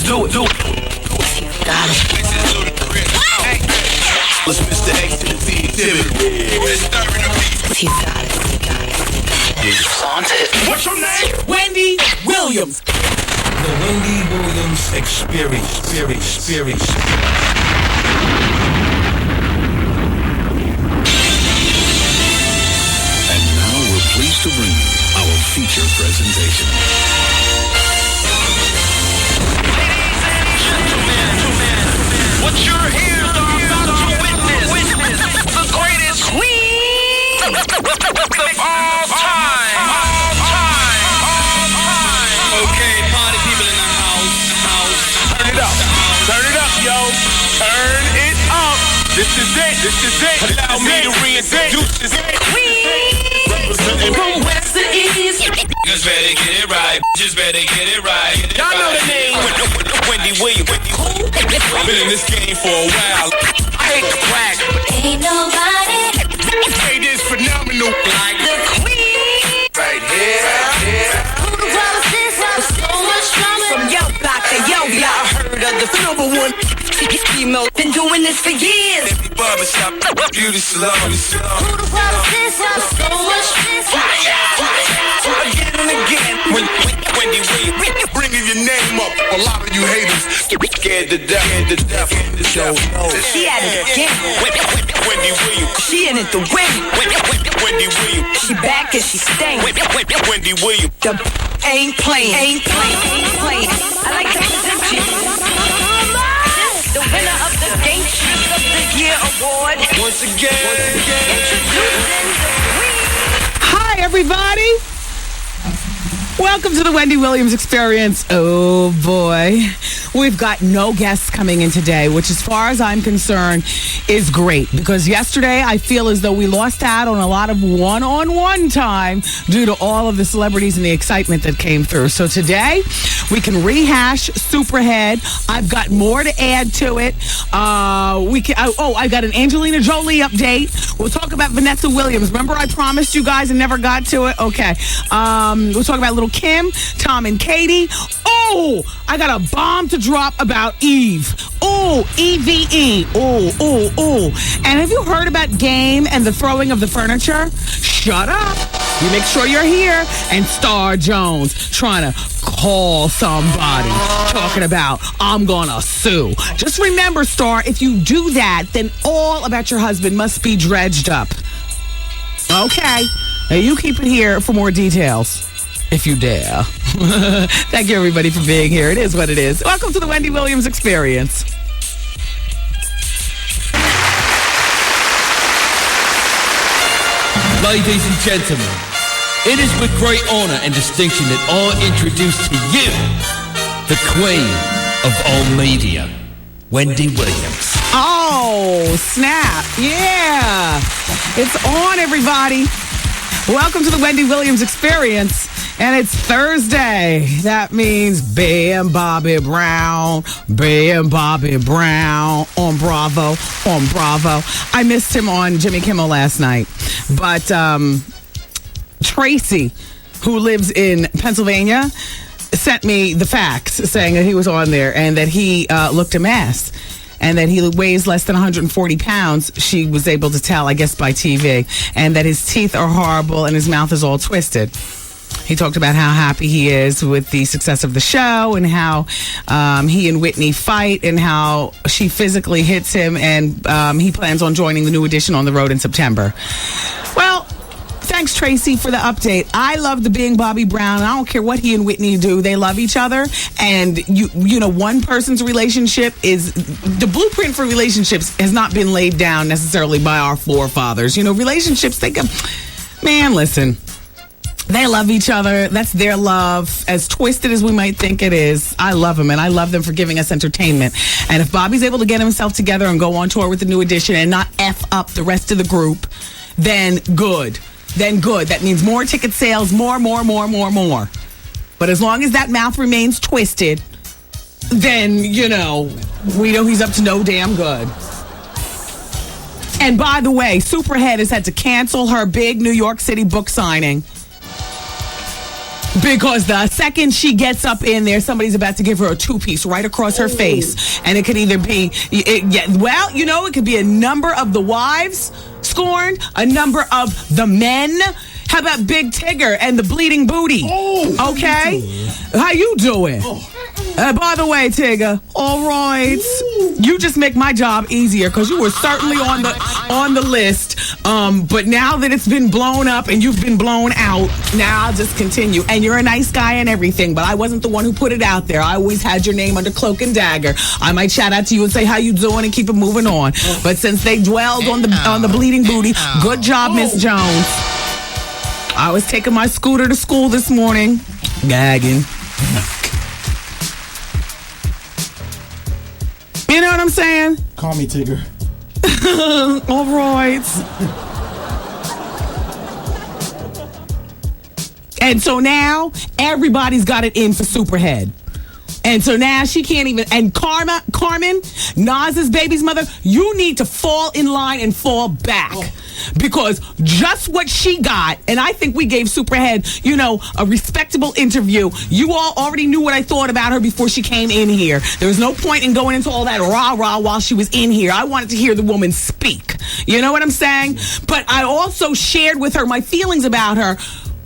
do it. You got it. Let's Mr. X to the Z exhibit. You got it. What's your name? Wendy Williams. The Wendy Williams Experience. And now we're pleased to bring you our feature presentation. What you're here are about to witness the greatest queen of all time. Okay, party people in the house. Turn it up, yo. Turn it up. This is it. Allow me to reintroduce this Queen from west to east. Just better get it right. Y'all know the name. Wendy Williams. I've been in this game for a while. I hate to brag. Ain't nobody Hey, this phenomenal. Like the queen. Right here. who wrote this up so much drama. From yo block to yo block. Heard of the Number one female. Been doing this for years. barbershop. Beauty salon. Who wrote this up so much Again and again. Wendy Williams. Bringing your name up. A lot of you haters scared to death. She at it again. Wendy Williams. She in it to win. Wendy Williams. She back and she staying. Wendy Williams. The ain't playing. I like to present you the winner of the Gangsters of the Year award. Once again. Introducing the queen. Hi, everybody. Welcome to the Wendy Williams Experience. Oh, boy. We've got no guests coming in today, which, as far as I'm concerned, is great. Because yesterday, I feel as though we lost out on a lot of one-on-one time due to all of the celebrities and the excitement that came through. So today, we can rehash Superhead. I've got more to add to it. I got an Angelina Jolie update. We'll talk about Vanessa Williams. Remember I promised you guys and never got to it? Okay. We'll talk about Little Kim, Tom and Katie. Oh, I got a bomb to drop about Eve. Oh, EVE. Oh. And have you heard about Game and the throwing of the furniture? Shut up. You make sure you're here. And Star Jones trying to call somebody talking about, I'm gonna sue. Just remember, Star, if you do that, then all about your husband must be dredged up. Okay. Now you keep it here for more details, if you dare. Thank you, everybody, for being here. It is what it is. Welcome to the Wendy Williams Experience. Ladies and gentlemen, it is with great honor and distinction that I introduce to you the queen of all media, Wendy Williams. Oh, snap. Yeah. It's on, everybody. Welcome to the Wendy Williams Experience. And it's Thursday. That means Bam Bobby Brown on Bravo. I missed him on Jimmy Kimmel last night. But Tracy, who lives in Pennsylvania, sent me the facts saying that he was on there and that he looked a mess. And that he weighs less than 140 pounds, she was able to tell, I guess, by TV. And that his teeth are horrible and his mouth is all twisted. He talked about how happy he is with the success of the show and how he and Whitney fight and how she physically hits him, and he plans on joining the New Edition on the road in September. Well, thanks, Tracy, for the update. I love the being Bobby Brown. I don't care what he and Whitney do. They love each other. And, you know, one person's relationship is... The blueprint for relationships has not been laid down necessarily by our forefathers. You know, relationships, they come... Man, listen... They love each other. That's their love. As twisted as we might think it is, I love them, and I love them for giving us entertainment. And if Bobby's able to get himself together and go on tour with the New Edition and not F up the rest of the group, then good. That means more ticket sales, more. But as long as that mouth remains twisted, then, you know, we know he's up to no damn good. And by the way, Superhead has had to cancel her big New York City book signing Because the second she gets up in there, somebody's about to give her a two-piece right across her face. And it could either be, it could be a number of the wives scorned, a number of the men. How about Big Tigger and the bleeding booty? Oh, okay? How you doing? By the way, Tigger, all right. You just make my job easier because you were certainly on the list. But now that it's been blown up and you've been blown out, now I'll just continue. And you're a nice guy and everything, but I wasn't the one who put it out there. I always had your name under cloak and dagger. I might shout out to you and say how you doing and keep it moving on. But since they dwelled on the bleeding booty, good job, Miss Jones. I was taking my scooter to school this morning, gagging. You know what I'm saying? Call me Tigger. All right. And so now everybody's got it in for Superhead. And so now she can't even. And Carmen, Nas's baby's mother, you need to fall in line and fall back. Because just what she got, and I think we gave Superhead, a respectable interview. You all already knew what I thought about her before she came in here. There was no point in going into all that rah-rah while she was in here. I wanted to hear the woman speak. You know what I'm saying? But I also shared with her my feelings about her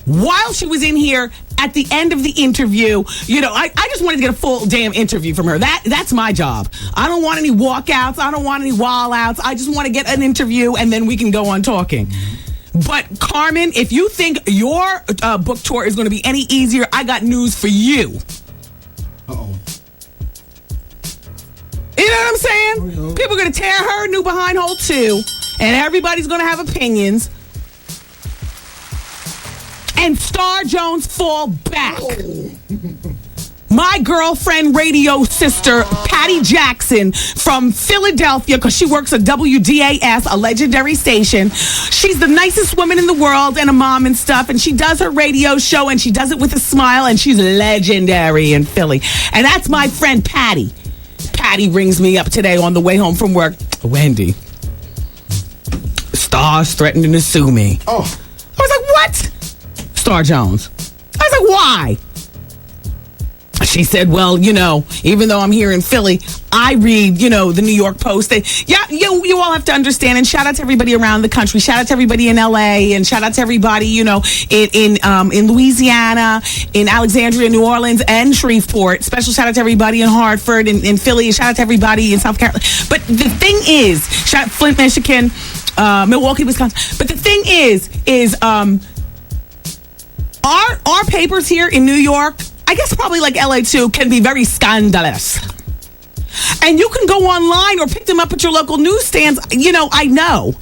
while she was in here. At the end of the interview, I just wanted to get a full damn interview from her. That's my job. I don't want any walkouts. I don't want any wall-outs. I just want to get an interview, and then we can go on talking. But, Carmen, if you think your book tour is going to be any easier, I got news for you. Uh-oh. You know what I'm saying? People are going to tear her new behind hole, too, and everybody's going to have opinions. And Star Jones fall back. My girlfriend, radio sister, Patty Jackson from Philadelphia, because she works at WDAS, a legendary station. She's the nicest woman in the world and a mom and stuff. And she does her radio show and she does it with a smile. And she's legendary in Philly. And that's my friend Patty. Patty rings me up today on the way home from work. Wendy, Star's threatening to sue me. Oh. I was like, what? Star Jones. I was like, why? She said, well, even though I'm here in Philly, I read, the New York Post. You all have to understand, and shout out to everybody around the country. Shout out to everybody in LA, and shout out to everybody, in Louisiana, in Alexandria, New Orleans, and Shreveport. Special shout out to everybody in Hartford, in Philly, and shout out to everybody in South Carolina. But the thing is, shout out Flint, Michigan, Milwaukee, Wisconsin. But the thing is, our papers here in New York, I guess probably like LA too, can be very scandalous. And you can go online or pick them up at your local newsstands. I know.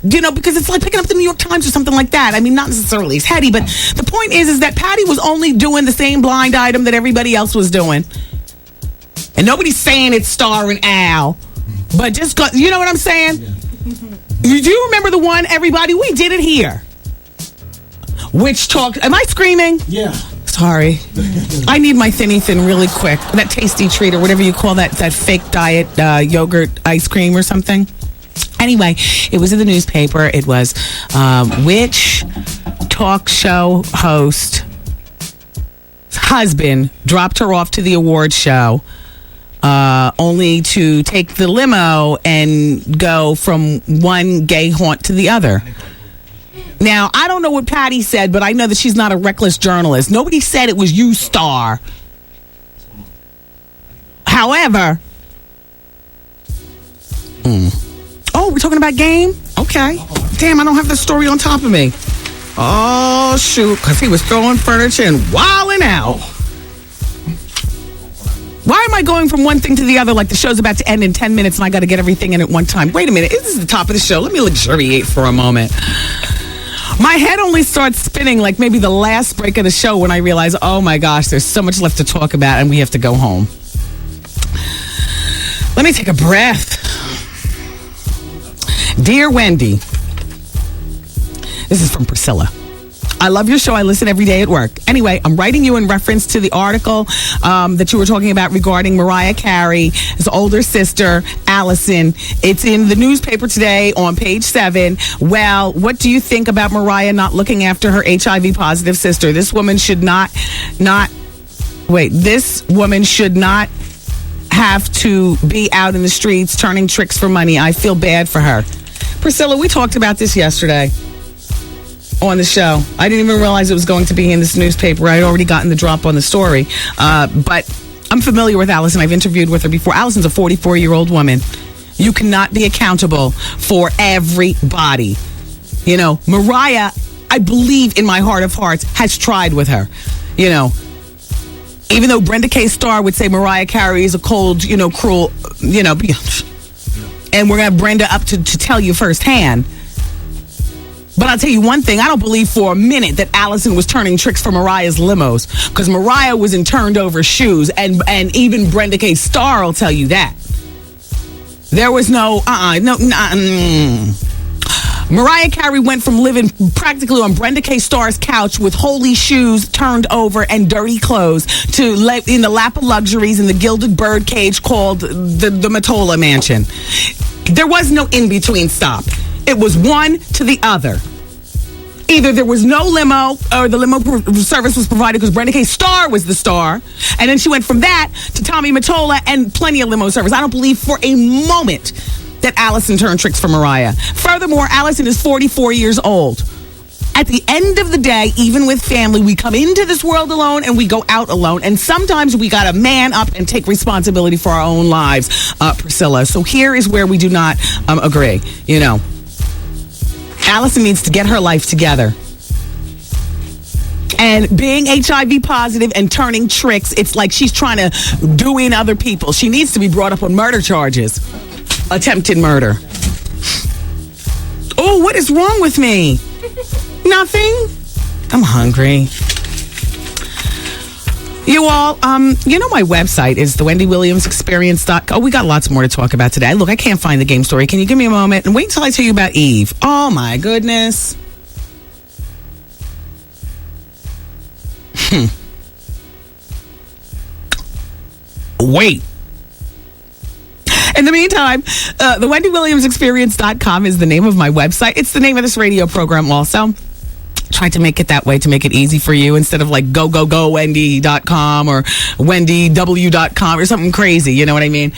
Because it's like picking up the New York Times or something like that. I mean, not necessarily as heady, but the point is that Patty was only doing the same blind item that everybody else was doing. And nobody's saying it's Star and Al. But just, you know what I'm saying? Yeah. Do you remember the one, everybody? We did it here. Which talk? Am I screaming? Yeah. Sorry. I need my Thin really quick. That tasty treat or whatever you call that fake diet yogurt ice cream or something. Anyway, it was in the newspaper. It was which talk show host husband dropped her off to the award show only to take the limo and go from one gay haunt to the other. Now, I don't know what Patty said, but I know that she's not a reckless journalist. Nobody said it was you, Star. However, oh, we're talking about game? Okay. Damn, I don't have the story on top of me. Oh, shoot, because he was throwing furniture and wilding out. Why am I going from one thing to the other like the show's about to end in 10 minutes and I got to get everything in at one time? Wait a minute. This is the top of the show. Let me luxuriate for a moment. My head only starts spinning like maybe the last break of the show when I realize, oh my gosh, there's so much left to talk about and we have to go home. Let me take a breath. Dear Wendy, this is from Priscilla. I love your show. I listen every day at work. Anyway, I'm writing you in reference to the article that you were talking about regarding Mariah Carey's older sister, Allison. It's in the newspaper today on page 7. Well, what do you think about Mariah not looking after her HIV positive sister? This woman should not have to be out in the streets turning tricks for money. I feel bad for her. Priscilla, we talked about this yesterday on the show. I didn't even realize it was going to be in this newspaper. I had already gotten the drop on the story. But I'm familiar with Allison. I've interviewed with her before. Allison's a 44-year-old woman. You cannot be accountable for everybody. You know, Mariah, I believe in my heart of hearts, has tried with her. You know, even though Brenda K. Starr would say Mariah Carey is a cold, cruel, and we're going to have Brenda up to tell you firsthand. But I'll tell you one thing, I don't believe for a minute that Allison was turning tricks for Mariah's limos, because Mariah was in turned over shoes, and even Brenda K. Starr will tell you that. There was Mariah Carey went from living practically on Brenda K. Starr's couch with holy shoes turned over and dirty clothes to in the lap of luxuries in the gilded bird cage called the Matola Mansion. There was no in-between stop. It was one to the other. Either there was no limo or the limo service was provided because Brenda K. Starr was the star. And then she went from that to Tommy Mottola and plenty of limo service. I don't believe for a moment that Allison turned tricks for Mariah. Furthermore, Allison is 44 years old. At the end of the day, even with family, we come into this world alone and we go out alone. And sometimes we got to man up and take responsibility for our own lives, Priscilla. So here is where we do not agree. Allison needs to get her life together. And being HIV positive and turning tricks, it's like she's trying to do in other people. She needs to be brought up on murder charges. Attempted murder. Oh, what is wrong with me? Nothing. I'm hungry. You all, my website is the WendyWilliamsExperience.com. Oh, we got lots more to talk about today. Look, I can't find the game story. Can you give me a moment? And wait until I tell you about Eve. Oh, my goodness. Wait. In the meantime, the WendyWilliamsExperience.com is the name of my website. It's the name of this radio program also. Tried to make it that way to make it easy for you instead of like go Wendy.com or WendyW.com or something crazy. You know what I mean?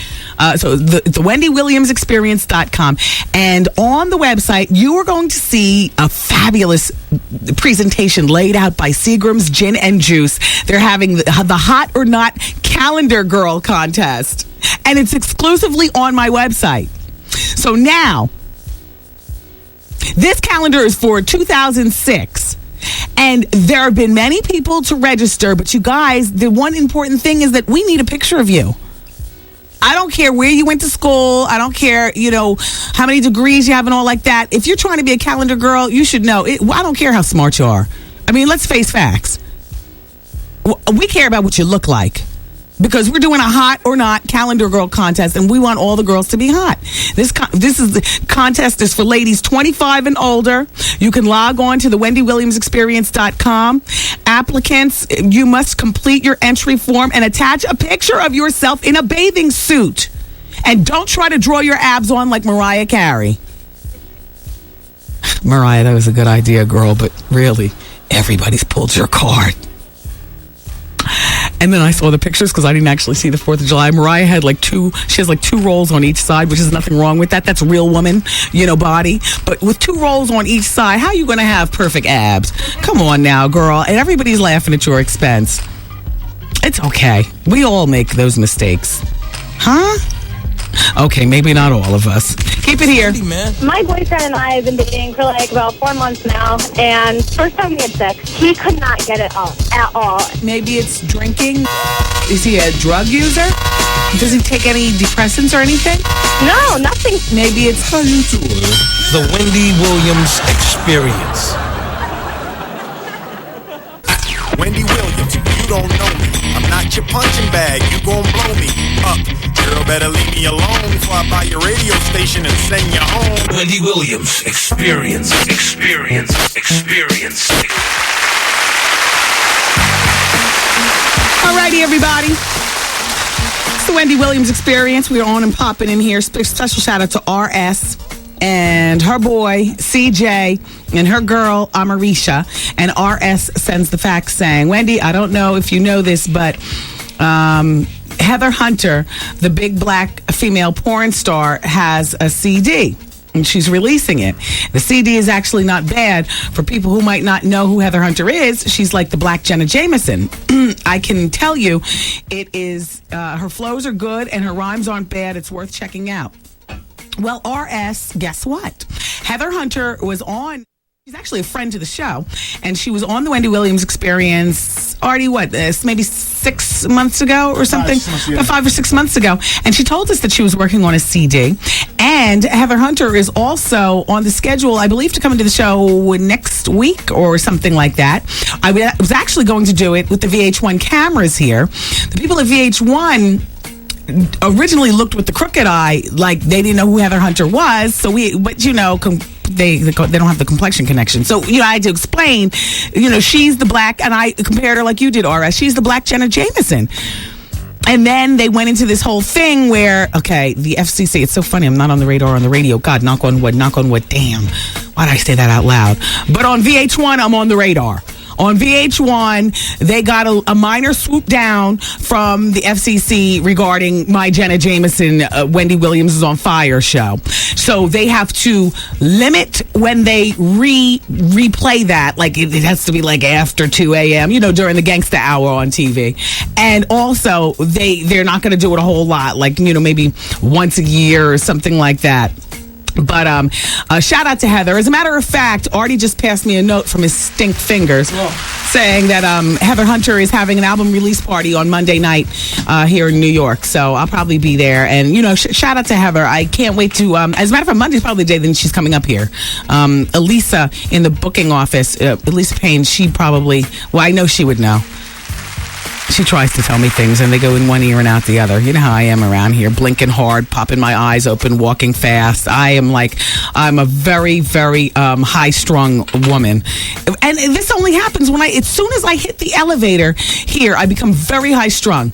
So the WendyWilliamsExperience.com. And on the website, you are going to see a fabulous presentation laid out by Seagram's Gin and Juice. They're having the Hot or Not Calendar Girl contest. And it's exclusively on my website. So now, this calendar is for 2006. And there have been many people to register. But you guys, the one important thing is that we need a picture of you. I don't care where you went to school. I don't care, how many degrees you have and all like that. If you're trying to be a calendar girl, you should know. I don't care how smart you are. I mean, let's face facts. We care about what you look like. Because we're doing a hot or not calendar girl contest, and we want all the girls to be hot. This is the contest is for ladies 25 and older. You can log on to the WendyWilliamsExperience.com. Applicants, you must complete your entry form and attach a picture of yourself in a bathing suit. And don't try to draw your abs on like Mariah Carey. Mariah, that was a good idea, girl, but really, everybody's pulled your card. And then I saw the pictures because I didn't actually see the 4th of July. Mariah had she has two rolls on each side, which is nothing wrong with that. That's real woman, body. But with 2 rolls on each side, how are you going to have perfect abs? Come on now, girl. And everybody's laughing at your expense. It's okay. We all make those mistakes. Huh? Okay, maybe not all of us. Keep it here. My boyfriend and I have been dating for about 4 months now, and first time we had sex, he could not get it up at all. Maybe it's drinking. Is he a drug user? Does he take any depressants or anything? No, nothing. Maybe it's The Wendy Williams Experience. Wendy Williams, you don't know me. I'm not your punching bag. You gon' blow me up. Girl, better leave me alone before I buy your radio station and send you home. Wendy Williams Experience. everybody. It's the Wendy Williams Experience. We are on and popping in here. Special shout out to RS and her boy, CJ, and her girl, Amarisha. And RS sends the fax saying, Wendy, I don't know if you know this, but Heather Hunter, the big black female porn star, has a CD. And she's releasing it. The CD is actually not bad. For people who might not know who Heather Hunter is, she's like the black Jenna Jameson. I can tell you, it is, her flows are good and her rhymes aren't bad. It's worth checking out. Well, RS, guess what? Heather Hunter was on. She's actually a friend to the show, and she was on the Wendy Williams Experience already, maybe 6 months ago or something? 5 or 6 months ago. And she told us that she was working on a CD. And Heather Hunter is also on the schedule, I believe, to come into the show next week or something like that. I was actually going to do it with the VH1 cameras here. The people at VH1 originally looked with the crooked eye, like they didn't know who Heather Hunter was. But you know, they don't have the complexion connection. So, you know, I had to explain, you know, she's the black, and I compared her like you did, RS. She's the black Jenna Jameson. And then they went into this whole thing where, okay, the FCC, it's so funny, I'm not on the radar on the radio. God, knock on wood, damn. Why did I say that out loud? But on VH1, I'm on the radar. On VH1, they got a minor swoop down from the FCC regarding my Jenna Jameson, Wendy Williams is on Fire show. So they have to limit when they replay that. Like it has to be like after 2 a.m., you know, during the gangsta hour on TV. And also they're not going to do it a whole lot, like, you know, maybe once a year or something like that. But shout out to Heather. As a matter of fact, Artie just passed me a note from his stink fingers saying that Heather Hunter is having an album release party on Monday night here in New York. So I'll probably be there. And, you know, shout out to Heather. I can't wait to, as a matter of fact, Monday's probably the day that she's coming up here. Elisa in the booking office, Elisa Payne, she probably, well, I know she would know. She tries to tell me things, and they go in one ear and out the other. You know how I am around here, blinking hard, popping my eyes open, walking fast. I'm a very, very high-strung woman. And this only happens as soon as I hit the elevator here, I become very high-strung.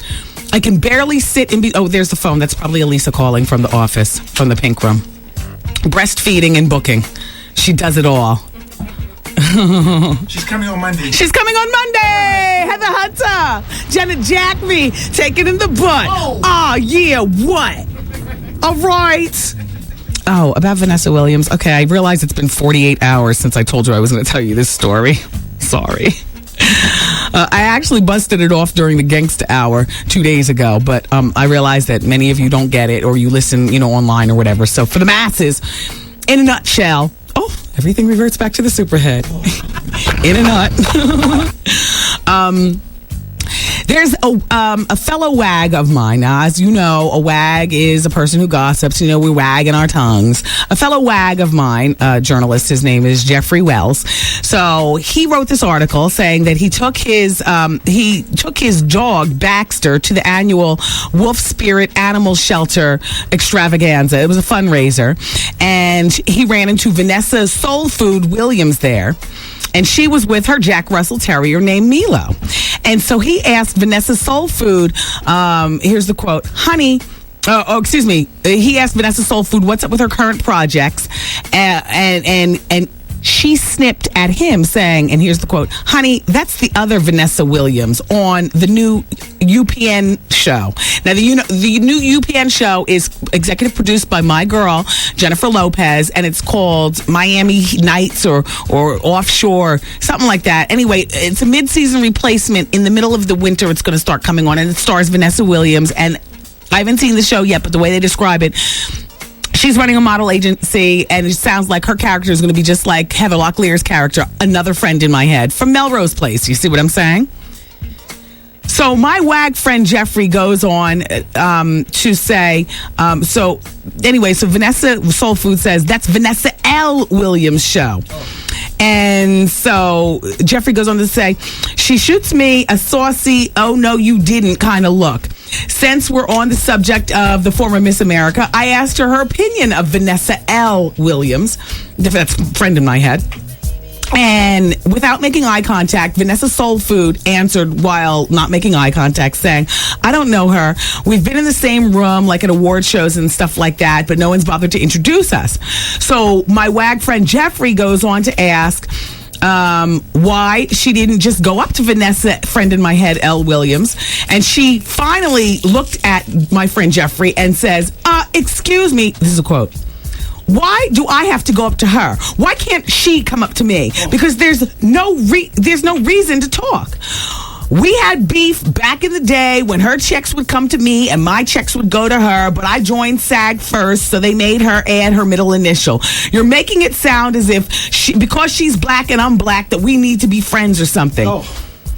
I can barely sit and oh, there's the phone. That's probably Elisa calling from the office, from the pink room. Breastfeeding and booking. She does it all. She's coming on Monday. Heather Hunter. Jenna Jack me. Take it in the butt. Oh, yeah. What? All right. Oh, about Vanessa Williams. Okay, I realize it's been 48 hours since I told you I was going to tell you this story. Sorry. I actually busted it off during the Gangsta Hour 2 days ago, but I realized that many of you don't get it or you listen, you know, online or whatever. So for the masses, in a nutshell, everything reverts back to the superhead. In a nut. There's a fellow wag of mine. Now, as you know, a wag is a person who gossips. You know, we wag in our tongues. A fellow wag of mine, a journalist, his name is Jeffrey Wells. So he wrote this article saying that he took his dog Baxter to the annual Wolf Spirit Animal Shelter extravaganza. It was a fundraiser, and he ran into Vanessa Soul Food Williams there. And she was with her Jack Russell Terrier named Milo. And so he asked Vanessa Soul Food, here's the quote, honey, he asked Vanessa Soul Food what's up with her current projects. And she snipped at him saying, and here's the quote, honey, that's the other Vanessa Williams on the new UPN show. Now, the new UPN show is executive produced by my girl, Jennifer Lopez, and it's called Miami Nights or Offshore, something like that. Anyway, it's a mid-season replacement. In the middle of the winter, it's going to start coming on, and it stars Vanessa Williams. And I haven't seen the show yet, but the way they describe it, she's running a model agency, and it sounds like her character is going to be just like Heather Locklear's character, another friend in my head, from Melrose Place. You see what I'm saying? So my wag friend Jeffrey goes on to say, so Vanessa Soul Food says, that's Vanessa L. Williams' show. And so Jeffrey goes on to say, she shoots me a saucy, oh no you didn't kind of look. Since we're on the subject of the former Miss America, I asked her opinion of Vanessa L. Williams. That's a friend in my head. And without making eye contact, Vanessa Soul Food answered while not making eye contact, saying, I don't know her. We've been in the same room, like at award shows and stuff like that, but no one's bothered to introduce us. So my WAG friend Jeffrey goes on to ask why she didn't just go up to Vanessa, friend in my head, L. Williams. And she finally looked at my friend Jeffrey and says, excuse me, this is a quote. Why do I have to go up to her? Why can't she come up to me? Because there's no reason to talk. We had beef back in the day when her checks would come to me and my checks would go to her, but I joined SAG first, so they made her add her middle initial. You're making it sound as if because she's black and I'm black that we need to be friends or something. Oh.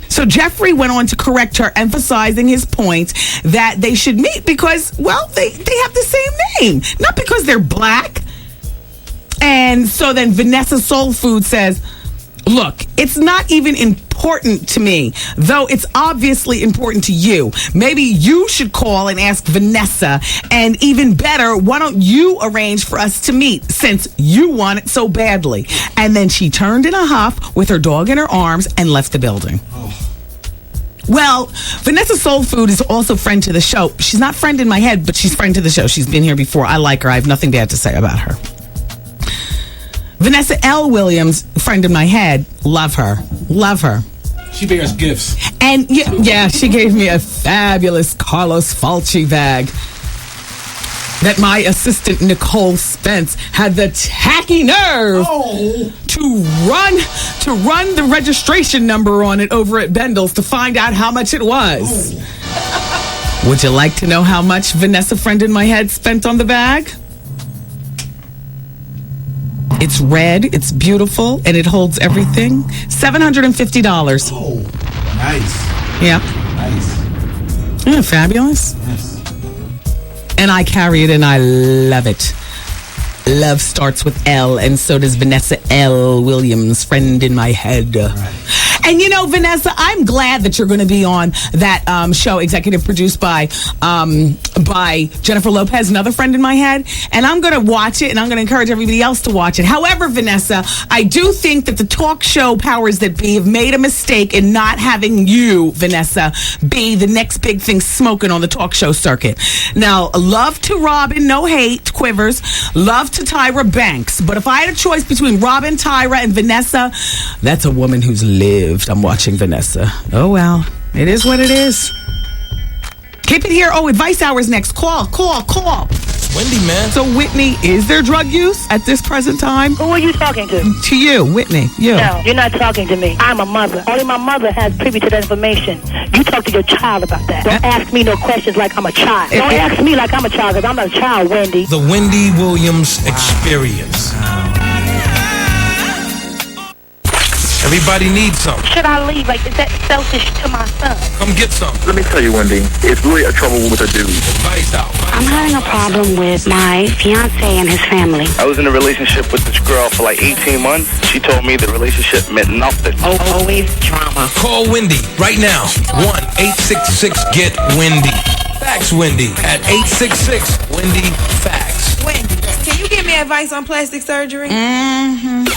So Jeffrey went on to correct her, emphasizing his point that they should meet because, well, they have the same name, not because they're black. And so then Vanessa Soul Food says, look, it's not even important to me, though it's obviously important to you. Maybe you should call and ask Vanessa. And even better, why don't you arrange for us to meet since you want it so badly? And then she turned in a huff with her dog in her arms and left the building. Oh. Well, Vanessa Soul Food is also friend to the show. She's not friend in my head, but she's friend to the show. She's been here before. I like her. I have nothing bad to say about her. Vanessa L. Williams, friend in my head, love her. Love her. She bears gifts. And yeah, she gave me a fabulous Carlos Falchi bag that my assistant Nicole Spence had the tacky nerve to run the registration number on it over at Bendel's to find out how much it was. Would you like to know how much Vanessa, friend in my head, spent on the bag? It's red, it's beautiful, and it holds everything. $750. Oh, nice. Yeah. Nice. Isn't it fabulous? Yes. And I carry it, and I love it. Love starts with L, and so does Vanessa L. Williams, friend in my head. Right. And you know, Vanessa, I'm glad that you're going to be on that show, executive produced by Jennifer Lopez, another friend in my head. And I'm going to watch it, and I'm going to encourage everybody else to watch it. However, Vanessa, I do think that the talk show powers that be have made a mistake in not having you, Vanessa, be the next big thing smoking on the talk show circuit. Now, love to Robin, no hate, Quivers. Love to Tyra Banks. But if I had a choice between Robin, Tyra, and Vanessa, that's a woman who's lived. I'm watching Vanessa. Oh, well. It is what it is. Keep it here. Oh, advice hour's next. Call. Wendy, man. So, Whitney, is there drug use at this present time? Who are you talking to? To you, Whitney. You. No, you're not talking to me. I'm a mother. Only my mother has privy to that information. You talk to your child about that. Don't ask me no questions like I'm a child. Don't ask me like I'm a child, because I'm not a child, Wendy. The Wendy Williams Experience. Everybody needs some. Should I leave? Like, is that selfish to my son? Come get some. Let me tell you, Wendy, it's really a trouble with a dude. Advice out. I'm having a problem with my fiance and his family. I was in a relationship with this girl for like 18 months. She told me the relationship meant nothing. Always drama. Call Wendy right now. 1-866-GET-WENDY. Fax Wendy at 866-WENDY-FAX. Wendy, can you give me advice on plastic surgery? Mm-hmm.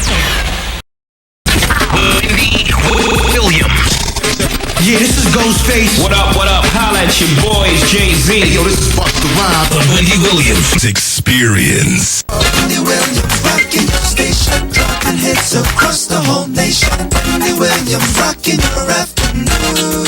Wendy Williams. Yeah, this is Ghostface. What up? Holla at your boys, Jay-Z. Hey, yo, this is Busta Rhymes. The Wendy Williams Experience. Wendy Williams rocking your station, dropping hits across the whole nation. Wendy Williams rocking your afternoon.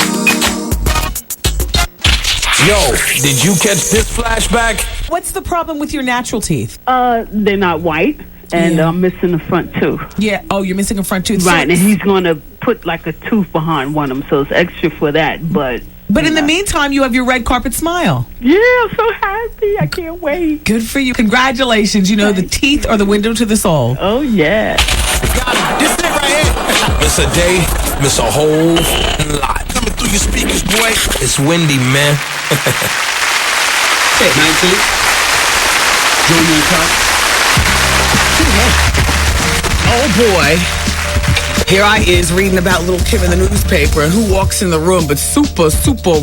Yo, did you catch this flashback? What's the problem with your natural teeth? They're not white. And I'm missing the front tooth. Yeah. Oh, you're missing a front tooth. Right, and he's going to put like a tooth behind one of them, so it's extra for that. But in the meantime, you have your red carpet smile. Yeah, I'm so happy. I can't wait. Good for you. Congratulations. You know, the teeth are the window to the soul. Oh, yeah. Got it. This thing right here. Miss a day, miss a whole lot. Coming through your speakers, boy. It's Wendy, man. 19. Junior Cup. Oh boy. Here I is reading about little Kim in the newspaper, and who walks in the room but super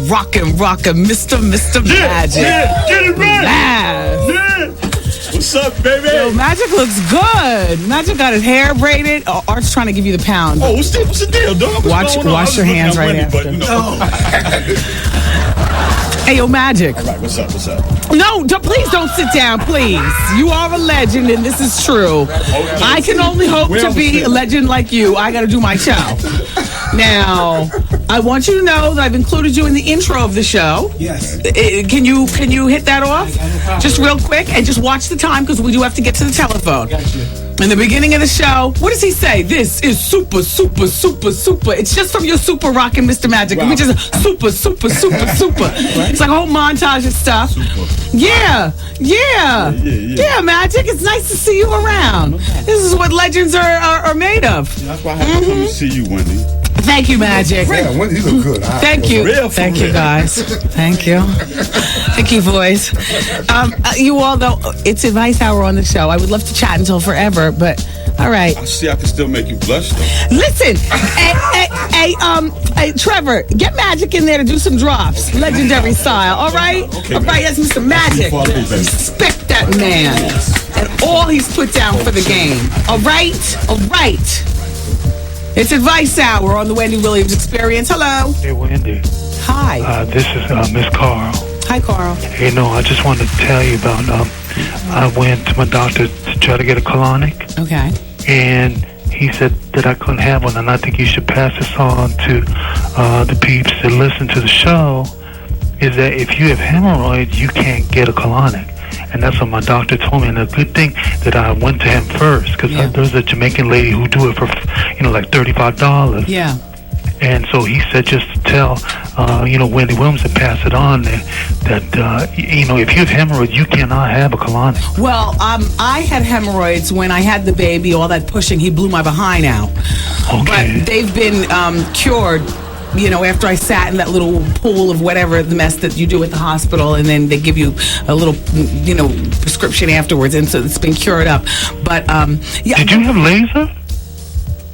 rockin' Mr. Magic. Yeah, get it right. Yeah. What's up, baby? Yo, Magic looks good. Magic got his hair braided. Oh, Art's trying to give you the pound. Oh, what's the deal, dog? Wash your hands right after. But, you know. Hey, yo, Magic. All right, what's up? No, please don't sit down, please. You are a legend, and this is true. I can only hope to be a legend like you. I got to do my show. Now, I want you to know that I've included you in the intro of the show. Yes. Can you hit that off? Just real quick, and just watch the time, because we do have to get to the telephone. In the beginning of the show, what does he say? This is super, super, super, super. It's just from your super rockin' Mr. Magic. Wow. We just super, super, super, super. Right? It's like a whole montage of stuff. Super. Yeah, Magic. It's nice to see you around. This is what legends are made of. Yeah, that's why I have to come to see you, Wendy. Thank you, Magic. Yeah, Wendy, you look good. Thank you. Thank you, guys. Thank you. Thank you, boys. You all know it's Advice Hour on the show. I would love to chat until forever, but all right. I see I can still make you blush, though. Listen, hey, Trevor, get Magic in there to do some drops. Legendary style, all right? Okay, all right, that's Mr. Magic. Respect that man and all he's put down for the game. All right? All right. It's Advice Hour on the Wendy Williams Experience. Hello. Hey, Wendy. Hi. This is Miss Carl. Hi, Carl. Hey, no, I just wanted to tell you about, I went to my doctor to try to get a colonic. Okay. And he said that I couldn't have one, and I think you should pass this on to the peeps that listen to the show, is that if you have hemorrhoids, you can't get a colonic. And that's what my doctor told me. And a good thing that I went to him first, because there's a Jamaican lady who do it for, like $35. Yeah. And so he said just to tell, Wendy Williams to pass it on that if you have hemorrhoids, you cannot have a colonic. Well, I had hemorrhoids when I had the baby. All that pushing, he blew my behind out. Okay. But they've been cured. After I sat in that little pool of whatever the mess that you do at the hospital, and then they give you a little, prescription afterwards, and so it's been cured up. But yeah. Did you have laser?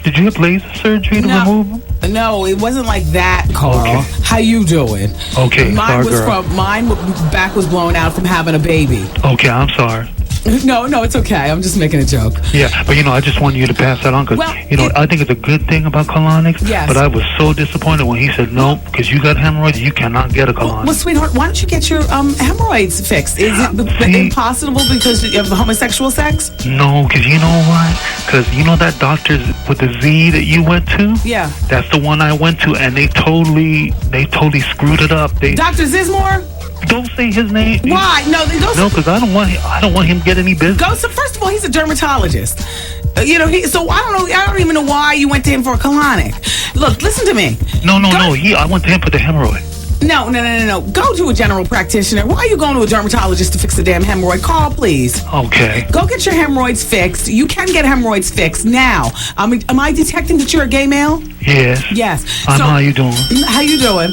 Did you have laser surgery to remove them? No, it wasn't like that, Carl. Okay. How you doing? Okay, mine sorry, girl. Mine back was blown out from having a baby. Okay, I'm sorry. No, it's okay. I'm just making a joke. Yeah, but I just wanted you to pass that on because, I think it's a good thing about colonics. Yes. But I was so disappointed when he said, no, because you got hemorrhoids, you cannot get a colonic. Well, sweetheart, why don't you get your hemorrhoids fixed? Is it impossible because of homosexual sex? No, because you know why? Because that doctor with the Z that you went to? Yeah. That's the one I went to, and they totally screwed it up. Dr. Zismore? Don't say his name. Why? No, because I don't want him to get any business. First of all, he's a dermatologist. So I don't know. I don't even know why you went to him for a colonic. Look, listen to me. No. I went to him for the hemorrhoid. No. Go to a general practitioner. Why are you going to a dermatologist to fix the damn hemorrhoid? Carl, please. Okay. Go get your hemorrhoids fixed. You can get hemorrhoids fixed now. Am I detecting that you're a gay male? Yes. Yes. How you doing? How you doing?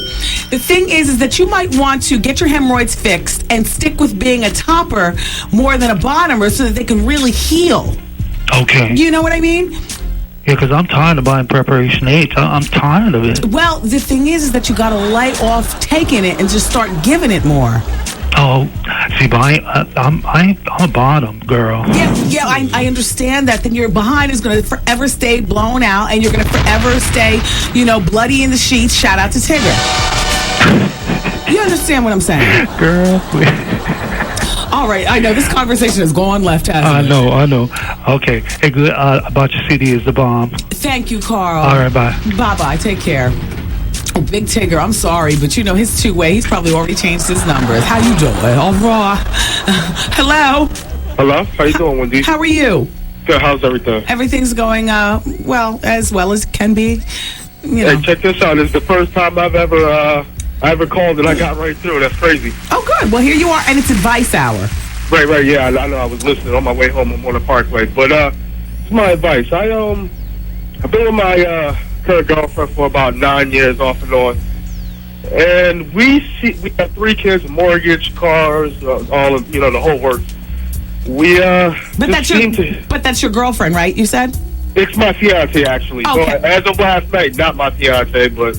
The thing is that you might want to get your hemorrhoids fixed and stick with being a topper more than a bottomer so that they can really heal. Okay. You know what I mean? Yeah, because I'm tired of buying Preparation H. I'm tired of it. Well, the thing is that you got to lay off taking it and just start giving it more. Oh, see, but I'm a bottom girl. Yeah, I understand that. Then your behind is going to forever stay blown out, and you're going to forever stay, bloody in the sheets. Shout out to Tigger. You understand what I'm saying? Girl. All right, I know this conversation has gone left, hasn't it? I know. Okay, hey, good. About your CD is the bomb. Thank you, Carl. All right, bye. Bye. Take care. Oh, Big Tigger, I'm sorry, but his two-way. He's probably already changed his numbers. How you doing? All right. Hello. Hello. How you doing, Wendy? How are you? Good. How's everything? Everything's going well as it can be. Hey, check this out. It's the first time I ever called and I got right through. That's crazy. Oh, good. Well, here you are, and it's Advice Hour. Right. Yeah, I know. I was listening on my way home on Moreland Parkway. But it's my advice. I've been with my current girlfriend for about 9 years, off and on. And we have 3 kids, mortgage, cars, all of the whole works. But that's your girlfriend, right? You said it's my fiance, actually. Okay. So as of last night, not my fiance, but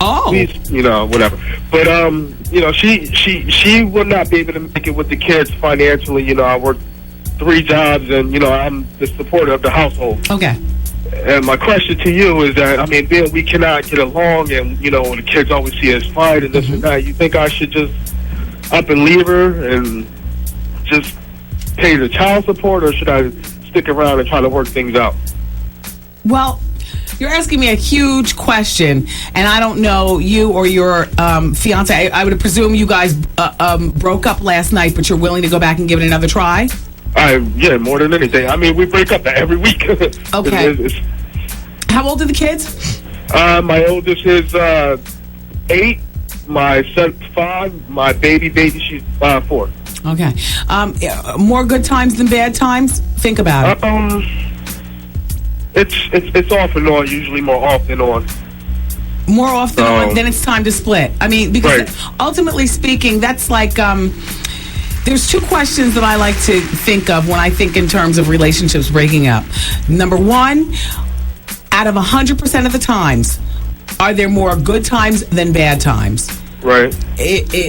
whatever. But she will not be able to make it with the kids financially. I work 3 jobs, and, you know, I'm the supporter of the household. Okay. And my question to you is that, I mean, being we cannot get along, and, you know, the kids always see us fight and this and that, you think I should just up and leave her and just pay the child support, or should I stick around and try to work things out? Well, you're asking me a huge question, and I don't know you or your fiance. I would presume you guys broke up last night, but you're willing to go back and give it another try? Yeah, more than anything. I mean, we break up every week. Okay. How old are the kids? My oldest is 8. My son's 5. My baby, she's 4. Okay. More good times than bad times? Think about it. It's off and on. Usually more off than on. More off than on. Then it's time to split. I mean, because ultimately speaking, that's like. There's 2 questions that I like to think of when I think in terms of relationships breaking up. Number 1, out of 100% of the times, are there more good times than bad times? Right.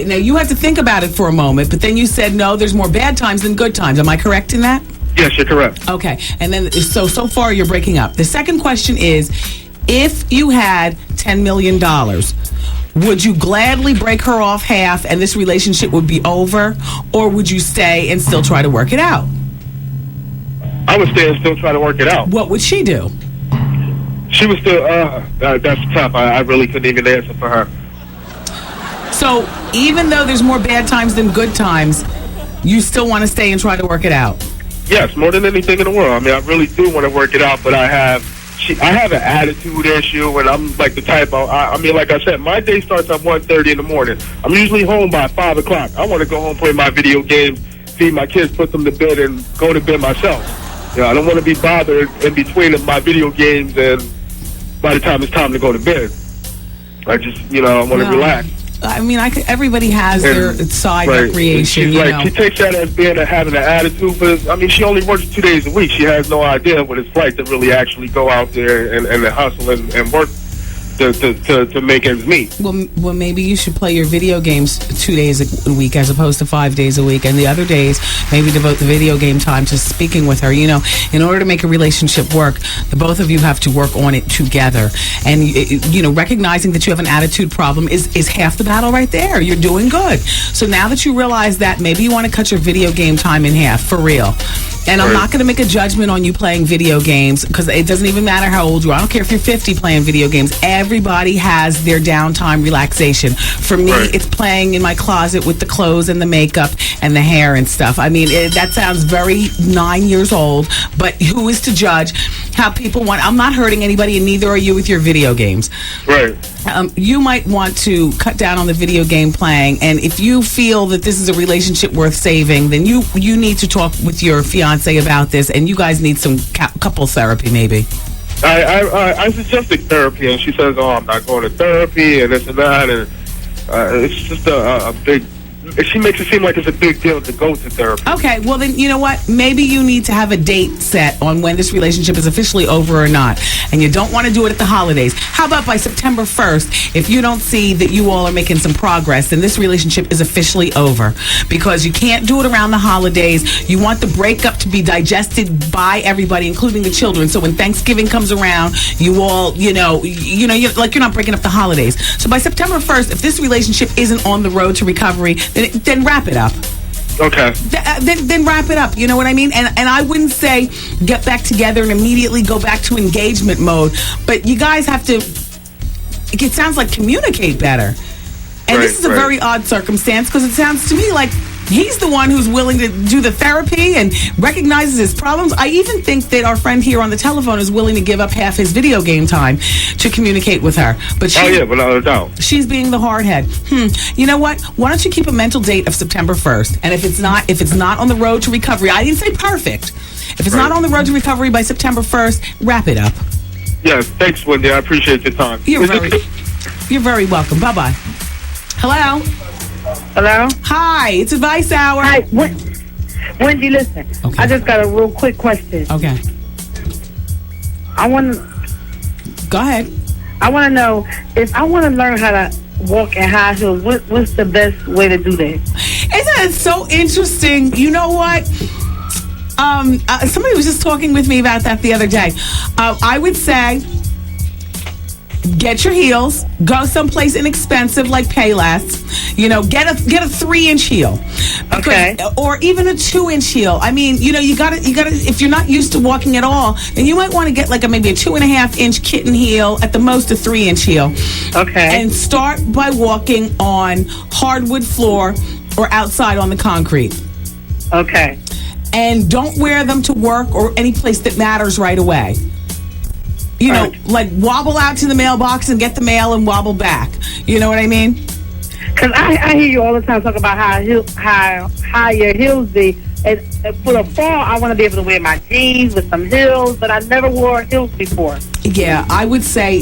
Now, you have to think about it for a moment, but then you said, no, there's more bad times than good times. Am I correct in that? Yes, you're correct. Okay. And then, so far you're breaking up. The second question is, if you had $10 million, would you gladly break her off half and this relationship would be over? Or would you stay and still try to work it out? I would stay and still try to work it out. What would she do? She was still, that's tough. I really couldn't even answer for her. So even though there's more bad times than good times, you still want to stay and try to work it out? Yes, more than anything in the world. I mean, I really do want to work it out, but I have an attitude issue, and I'm like the type of, I mean, like I said, my day starts at 1:30 in the morning. I'm usually home by 5 o'clock. I want to go home, play my video games, feed my kids, put them to bed, and go to bed myself. You know, I don't want to be bothered in between my video games and by the time it's time to go to bed. I just, you know, I want to relax. I mean, everybody has their side recreation. She's she takes that as being having an attitude, but I mean, she only works 2 days a week. She has no idea what it's like to really actually go out there and hustle and work to make ends meet. Well, maybe you should play your video games 2 days a week as opposed to 5 days a week, and the other days maybe devote the video game time to speaking with her. You know, in order to make a relationship work, the both of you have to work on it together. And you know, recognizing that you have an attitude problem is half the battle right there. You're doing good. So now that you realize that, maybe you want to cut your video game time in half for real. And I'm not going to make a judgment on you playing video games, because it doesn't even matter how old you are. I don't care if you're 50 playing video games. Everybody has their downtime relaxation. For me, it's playing in my closet with the clothes and the makeup and the hair and stuff. I mean, that sounds very 9 years old, but who is to judge how people want? I'm not hurting anybody, and neither are you with your video games. Right. You might want to cut down on the video game playing, and if you feel that this is a relationship worth saving, then you need to talk with your fiance about this, and you guys need some couple therapy, maybe. I suggested therapy, and she says, "Oh, I'm not going to therapy," and this and that, and it's just a big. She makes it seem like it's a big deal to go to therapy. Okay, well then, you know what? Maybe you need to have a date set on when this relationship is officially over or not. And you don't want to do it at the holidays. How about by September 1st, if you don't see that you all are making some progress, then this relationship is officially over. Because you can't do it around the holidays. You want the breakup to be digested by everybody, including the children. So when Thanksgiving comes around, you all, you're not breaking up the holidays. So by September 1st, if this relationship isn't on the road to recovery, then wrap it up. Okay. Then wrap it up. You know what I mean? And I wouldn't say get back together and immediately go back to engagement mode. But you guys have to, it sounds like, communicate better. And this is a very odd circumstance, because it sounds to me like he's the one who's willing to do the therapy and recognizes his problems. I even think that our friend here on the telephone is willing to give up half his video game time to communicate with her. But without a doubt. She's being the hard head. You know what? Why don't you keep a mental date of September 1st? And if it's not on the road to recovery, I didn't say perfect. If it's not on the road to recovery by September 1st, wrap it up. Yes, thanks, Wendy. I appreciate your time. You're very welcome. Bye-bye. Hello? Hello? Hi, it's Advice Hour. Hi, Wendy, listen. Okay. I just got a real quick question. Okay. Go ahead. I want to know, if I want to learn how to walk in high heels, what's the best way to do that? Isn't it so interesting? You know what? Somebody was just talking with me about that the other day. I would say, get your heels, go someplace inexpensive like Payless. You know, get a 3-inch heel. Okay. Or even a 2-inch heel. I mean, you know, you gotta. If you're not used to walking at all, then you might want to get like maybe a 2.5-inch kitten heel, at the most a 3-inch heel. Okay. And start by walking on hardwood floor or outside on the concrete. Okay. And don't wear them to work or any place that matters right away. You know, like wobble out to the mailbox and get the mail and wobble back. You know what I mean? Because I hear you all the time talk about how high your heels be. And for the fall, I want to be able to wear my jeans with some heels, but I never wore heels before. Yeah, I would say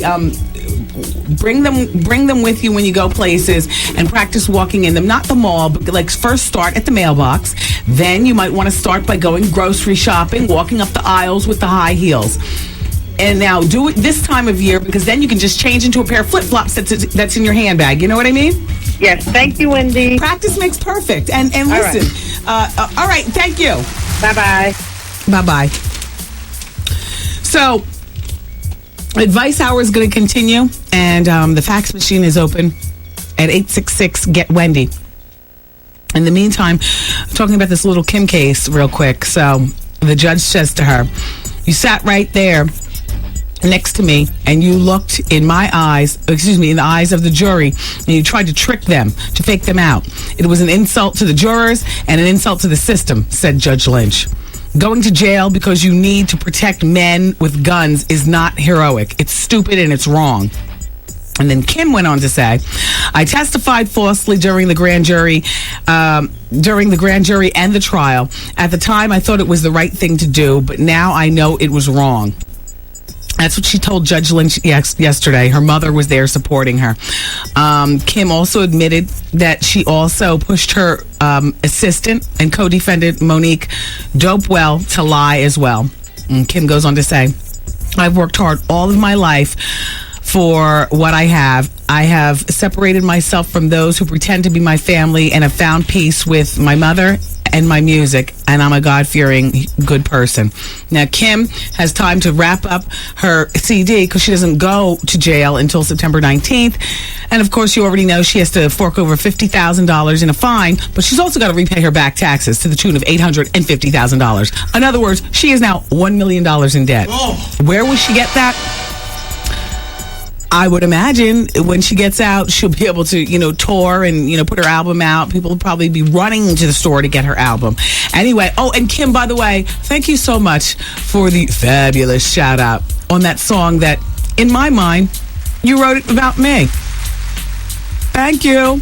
bring them with you when you go places and practice walking in them. Not the mall, but like first start at the mailbox. Then you might want to start by going grocery shopping, walking up the aisles with the high heels. And now do it this time of year, because then you can just change into a pair of flip-flops that's in your handbag. You know what I mean? Yes. Thank you, Wendy. Practice makes perfect. And listen. All right. Thank you. Bye-bye. Bye-bye. So, Advice Hour is going to continue, and the fax machine is open at 866-GET-WENDY. In the meantime, I'm talking about this little Kim case real quick. So, the judge says to her, you sat right there next to me and you looked in my eyes, in the eyes of the jury, and you tried to trick them, to fake them out. It was an insult to the jurors and an insult to the system, said Judge Lynch. Going to jail because you need to protect men with guns is not heroic. It's stupid and it's wrong. And then Kim went on to say, I testified falsely during the grand jury and the trial. At the time, I thought it was the right thing to do, but now I know it was wrong. That's what she told Judge Lynch yesterday. Her mother was there supporting her. Kim also admitted that she also pushed her assistant and co-defendant Monique Dopewell to lie as well. And Kim goes on to say, I've worked hard all of my life for what I have. I have separated myself from those who pretend to be my family and have found peace with my mother and my music, and I'm a God-fearing, good person. Now, Kim has time to wrap up her CD because she doesn't go to jail until September 19th. And, of course, you already know she has to fork over $50,000 in a fine, but she's also got to repay her back taxes to the tune of $850,000. In other words, she is now $1 million in debt. Oh. Where will she get that? I would imagine when she gets out, she'll be able to, tour and, put her album out. People will probably be running to the store to get her album. Anyway, and Kim, by the way, thank you so much for the fabulous shout out on that song that, in my mind, you wrote it about me. Thank you.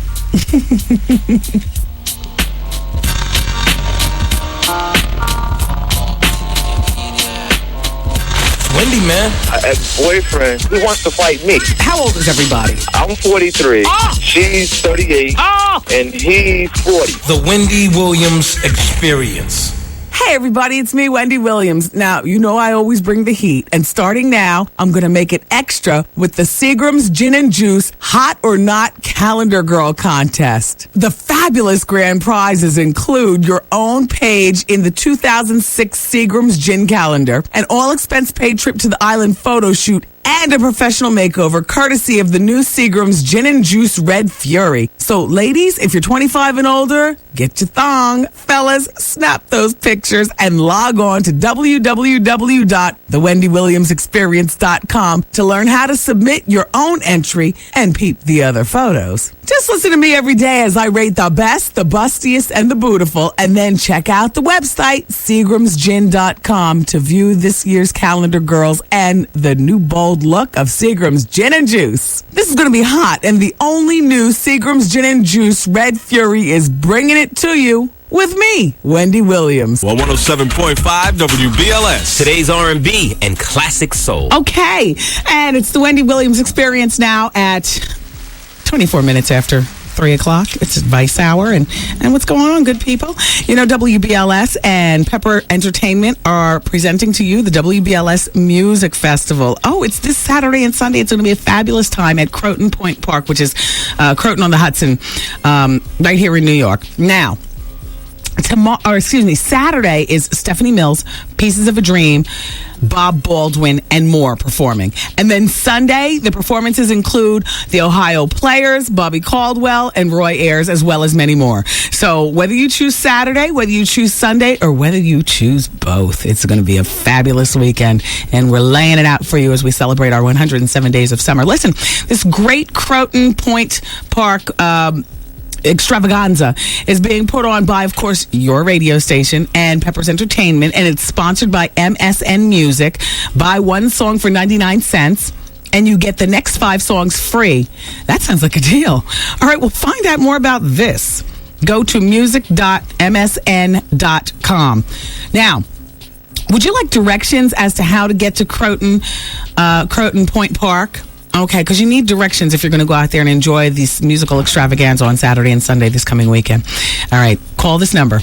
Wendy, man. A boyfriend, he wants to fight me. How old is everybody? I'm 43. Oh! She's 38. Oh! And he's 40. The Wendy Williams Experience. Hey, everybody, it's me, Wendy Williams. Now, I always bring the heat. And starting now, I'm going to make it extra with the Seagram's Gin and Juice Hot or Not Calendar Girl Contest. The fabulous grand prizes include your own page in the 2006 Seagram's Gin Calendar, an all-expense-paid trip to the island photo shoot, and a professional makeover courtesy of the new Seagram's Gin and Juice Red Fury. So, ladies, if you're 25 and older, get your thong. Fellas, snap those pictures and log on to www.thewendywilliamsexperience.com to learn how to submit your own entry and peep the other photos. Just listen to me every day as I rate the best, the bustiest, and the bootiful, and then check out the website, SeagramsGin.com, to view this year's calendar girls and the new bold look of Seagram's Gin and Juice. This is going to be hot, and the only new Seagram's Gin and Juice Red Fury is bringing it to you with me, Wendy Williams. 107.5 WBLS. Today's R&B and classic soul. Okay, and it's the Wendy Williams Experience now at 24 minutes after 3 o'clock. It's Advice Hour, and what's going on, good people? WBLS and Pepper Entertainment are presenting to you the WBLS Music Festival. Oh, it's this Saturday and Sunday. It's going to be a fabulous time at Croton Point Park, which is Croton on the Hudson, right here in New York. Now, Saturday is Stephanie Mills, Pieces of a Dream, Bob Baldwin, and more performing. And then Sunday, the performances include the Ohio Players, Bobby Caldwell, and Roy Ayers, as well as many more. So whether you choose Saturday, whether you choose Sunday, or whether you choose both, it's going to be a fabulous weekend. And we're laying it out for you as we celebrate our 107 days of summer. Listen, this great Croton Point Park extravaganza is being put on by, of course, your radio station and Pepper's Entertainment, and it's sponsored by MSN Music. Buy one song for 99 cents and you get the next 5 songs free. That sounds like a deal. All right, well, find out more about this. Go to music.msn.com. Now, would you like directions as to how to get to Croton Point Park? Okay, because you need directions if you're going to go out there and enjoy this musical extravaganza on Saturday and Sunday this coming weekend. All right, call this number.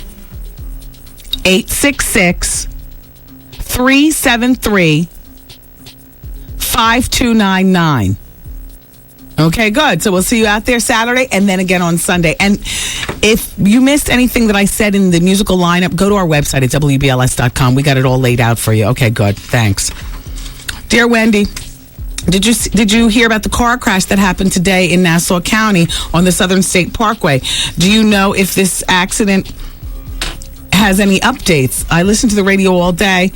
866-373-5299. Okay, good. So we'll see you out there Saturday and then again on Sunday. And if you missed anything that I said in the musical lineup, go to our website at WBLS.com. We got it all laid out for you. Okay, good. Thanks. Dear Wendy, Did you hear about the car crash that happened today in Nassau County on the Southern State Parkway? Do you know if this accident has any updates? I listened to the radio all day.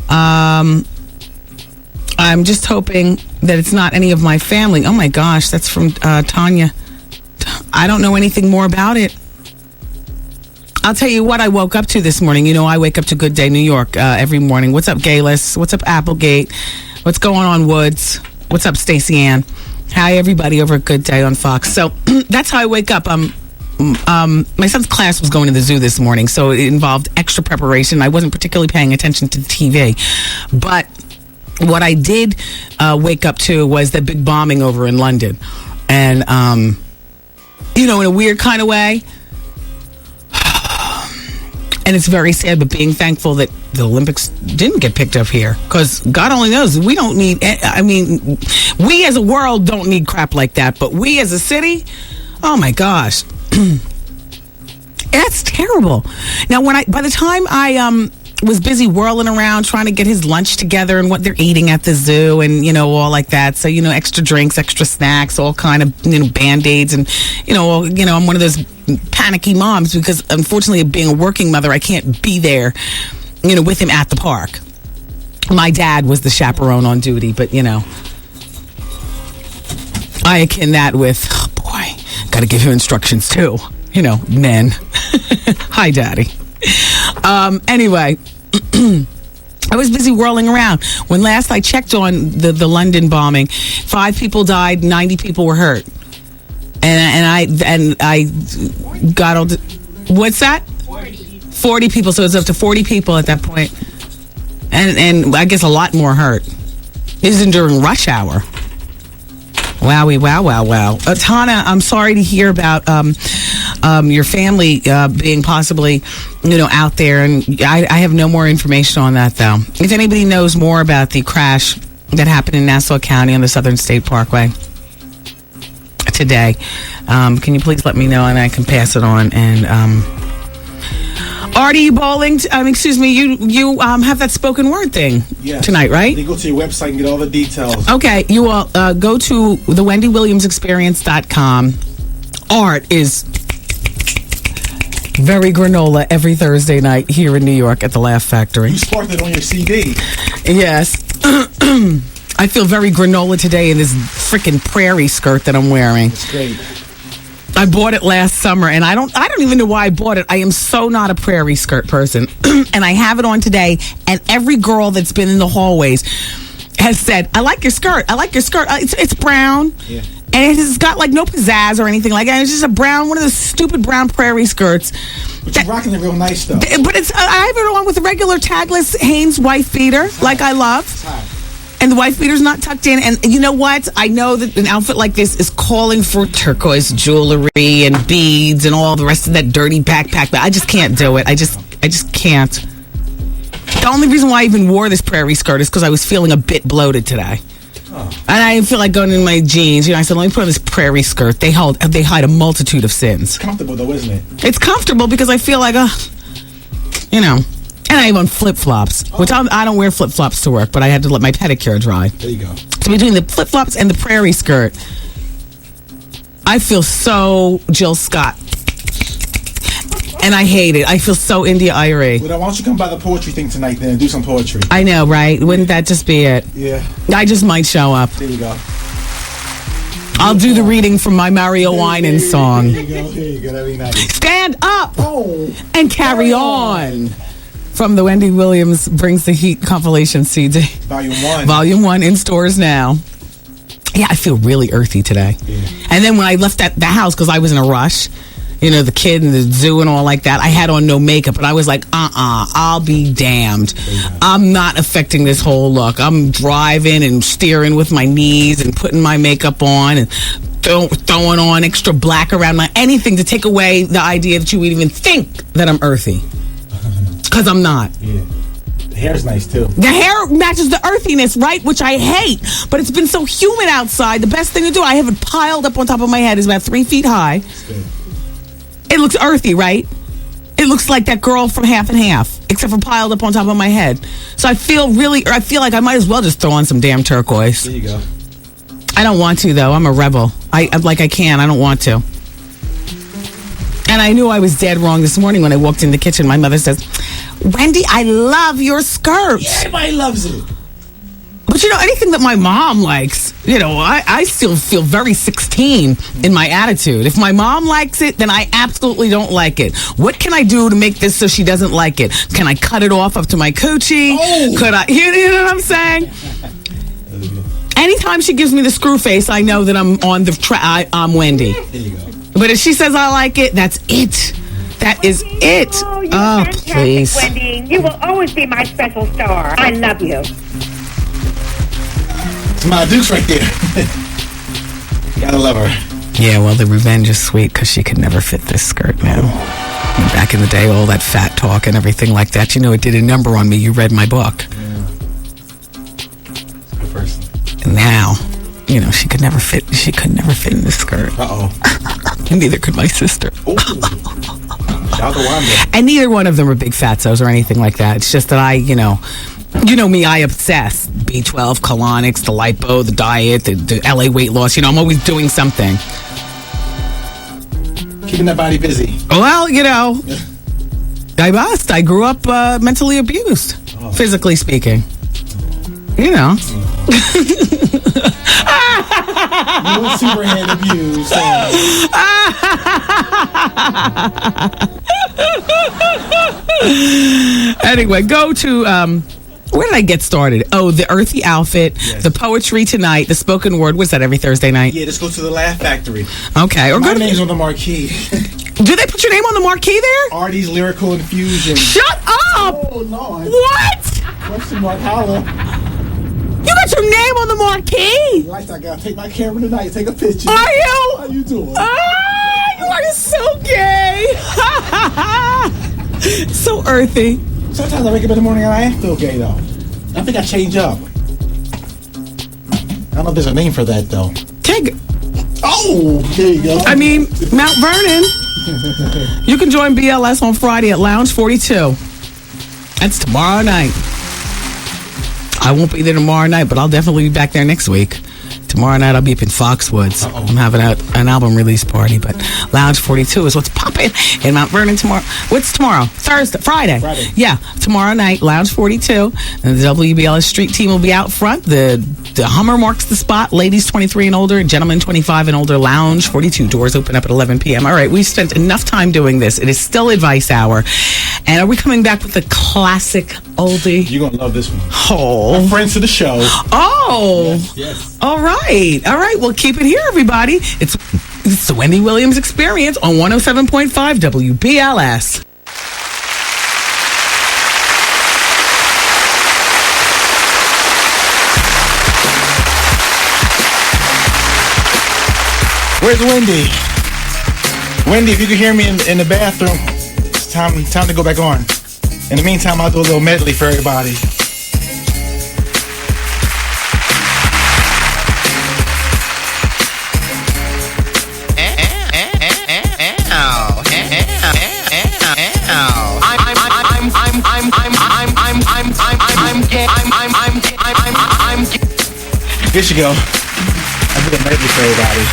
I'm just hoping that it's not any of my family. Oh my gosh, that's from Tanya. I don't know anything more about it. I'll tell you what I woke up to this morning. You know, I wake up to Good Day New York every morning. What's up, Gayless? What's up, Applegate? What's going on, Woods? What's up, Stacey Ann? Hi, everybody over at Good Day on Fox. So that's how I wake up. My son's class was going to the zoo this morning, so it involved extra preparation. I wasn't particularly paying attention to the TV. But what I did wake up to was the big bombing over in London. And, you know, in a weird kind of way. And it's very sad, but being thankful that the Olympics didn't get picked up here. Because God only knows, we don't need, I mean, we as a world don't need crap like that. But we as a city, oh my gosh. That's terrible. Now, by the time I was busy whirling around trying to get his lunch together and what they're eating at the zoo and, you know, all like that. So, you know, extra drinks, extra snacks, all kind of, you know, Band-Aids. And, I'm one of those panicky moms because, unfortunately, being a working mother, I can't be there, you know, with him at the park. My dad was the chaperone on duty, but, you know, I akin that with, oh boy, got to give him instructions too. You know, men. Hi, Daddy. Anyway, I was busy whirling around. When last I checked on the London bombing, 5 people died, 90 people were hurt. And I got all the, what's that? 40 people. So it's up to 40 people at that point. And I guess a lot more hurt. This is during rush hour. Wowie, wow. Tana, I'm sorry to hear about your family being possibly, you know, out there. And I have no more information on that, though. If anybody knows more about the crash that happened in Nassau County on the Southern State Parkway today, can you please let me know and I can pass it on? And Artie Bowling, excuse me, you have that spoken word thing tonight, right? You go to your website and get all the details. Okay, you all go to the WendyWilliamsExperience.com. Art is very granola every Thursday night here in New York at the Laugh Factory. You sparked it on your CD. Yes. I feel very granola today in this freaking prairie skirt that I'm wearing. It's great. I bought it last summer, and I don't even know why I bought it. I am so not a prairie skirt person. And I have it on today, and every girl that's been in the hallways has said, I like your skirt. It's brown. Yeah. And it's got like no pizzazz or anything like that. It's just a brown, one of those stupid brown prairie skirts. But you're rocking it real nice, though. But I have it on with a regular tagless Hanes wife beater, like I love. And the wife beater's not tucked in. And you know what? I know that an outfit like this is calling for turquoise jewelry and beads and all the rest of that dirty backpack. But I just can't do it. I just can't. The only reason why I even wore this prairie skirt is because I was feeling a bit bloated today. Oh. And I didn't feel like going in my jeans. You know, I said, let me put on this prairie skirt. They hide a multitude of sins. It's comfortable, though, isn't it? It's comfortable because I feel like, you know. And I have on flip-flops, which I don't wear flip-flops to work, but I had to let my pedicure dry. There you go. So between the flip-flops and the prairie skirt, I feel so Jill Scott. And I hate it. I feel so India Irie. Well, why don't you come by the poetry thing tonight then and do some poetry? I know, right? Wouldn't that just be it? Yeah. I just might show up. There you go. I'll do the reading from my Mario Winans song. There you go. That'd be nice. Stand up and carry on. From the Wendy Williams Brings the Heat compilation CD. Volume 1. Volume 1 in stores now. Yeah, I feel really earthy today. Yeah. And then when I left the house, because I was in a rush, you know, the kid and the zoo and all like that, I had on no makeup, but I was like, I'll be damned. I'm not affecting this whole look. I'm driving and steering with my knees and putting my makeup on and throwing on extra black around my anything to take away the idea that you would even think that I'm earthy. Because I'm not. Yeah. The hair's nice, too. The hair matches the earthiness, right? Which I hate. But it's been so humid outside. The best thing to do, I have it piled up on top of my head. It's about 3 feet high. It looks earthy, right? It looks like that girl from Half and Half, except for piled up on top of my head. So I feel like I might as well just throw on some damn turquoise. There you go. I don't want to, though. I'm a rebel. I can. I don't want to. And I knew I was dead wrong this morning when I walked in the kitchen. My mother says, Wendy, I love your skirt. Yeah, everybody loves it. But you know, anything that my mom likes, you know, I still feel very 16 in my attitude. If my mom likes it, then I absolutely don't like it. What can I do to make this so she doesn't like it? Can I cut it off up to my coochie? Could I, you know what I'm saying? Anytime she gives me the screw face, I know that I'm on the I'm Wendy. There you go. But if she says I like it, that's it. That is it. Oh, you're oh fantastic, please. Wendy. You will always be my special star. I love you. It's my Dukes right there. Gotta love her. Yeah, well, the revenge is sweet because she could never fit this skirt now. Back in the day, all that fat talk and everything like that, you know, it did a number on me. You read my book. Yeah. Good person. And now, you know, she could never fit in this skirt. And neither could my sister. Shout to Wanda. And neither one of them are big fatzos or anything like that. It's just that I, you know me, I obsess. B12, colonics, the lipo, the diet, the LA weight loss. You know, I'm always doing something. Keeping that body busy. Well, you know, I must. I grew up mentally abused, physically speaking. You know. You were superhand abused. Anyway, go to where did I get started? Oh, the earthy outfit, the poetry tonight, the spoken word. What's that, every Thursday night? Yeah, just go to the Laugh Factory. Okay. Or my name's on the marquee. Do they put your name on the marquee there? Artie's Lyrical Infusion. Shut up! Oh, no. What? Question mark, holla. You got your name on the marquee? Like I gotta take my camera tonight, take a picture. Are you? How you doing? You are so gay. So earthy. Sometimes I wake up in the morning and I feel gay though. I think I change up. I don't know if there's a name for that though. Take it. Oh, there you go. I mean, Mount Vernon. You can join BLS on Friday at Lounge 42. That's tomorrow night. I won't be there tomorrow night, but I'll definitely be back there next week. Tomorrow night I'll be up in Foxwoods. I'm having an album release party, but Lounge 42 is what's popping in Mount Vernon tomorrow. What's tomorrow? Friday. Yeah, tomorrow night, Lounge 42. And the WBLS Street team will be out front. The Hummer marks the spot. Ladies 23 and older, gentlemen 25 and older. Lounge 42. Doors open up at 11 p.m. All right, we've spent enough time doing this. It is still Advice Hour. And are we coming back with the classic oldie? You're going to love this one. Oh. My friends to the show. Oh. Yes. All right. Well, keep it here, everybody. It's the Wendy Williams Experience on 107.5 WBLS. Where's Wendy? Wendy, if you can hear me in the bathroom, it's time to go back on. In the meantime, I'll do a little medley for everybody. Here you go. I did a medley for everybody.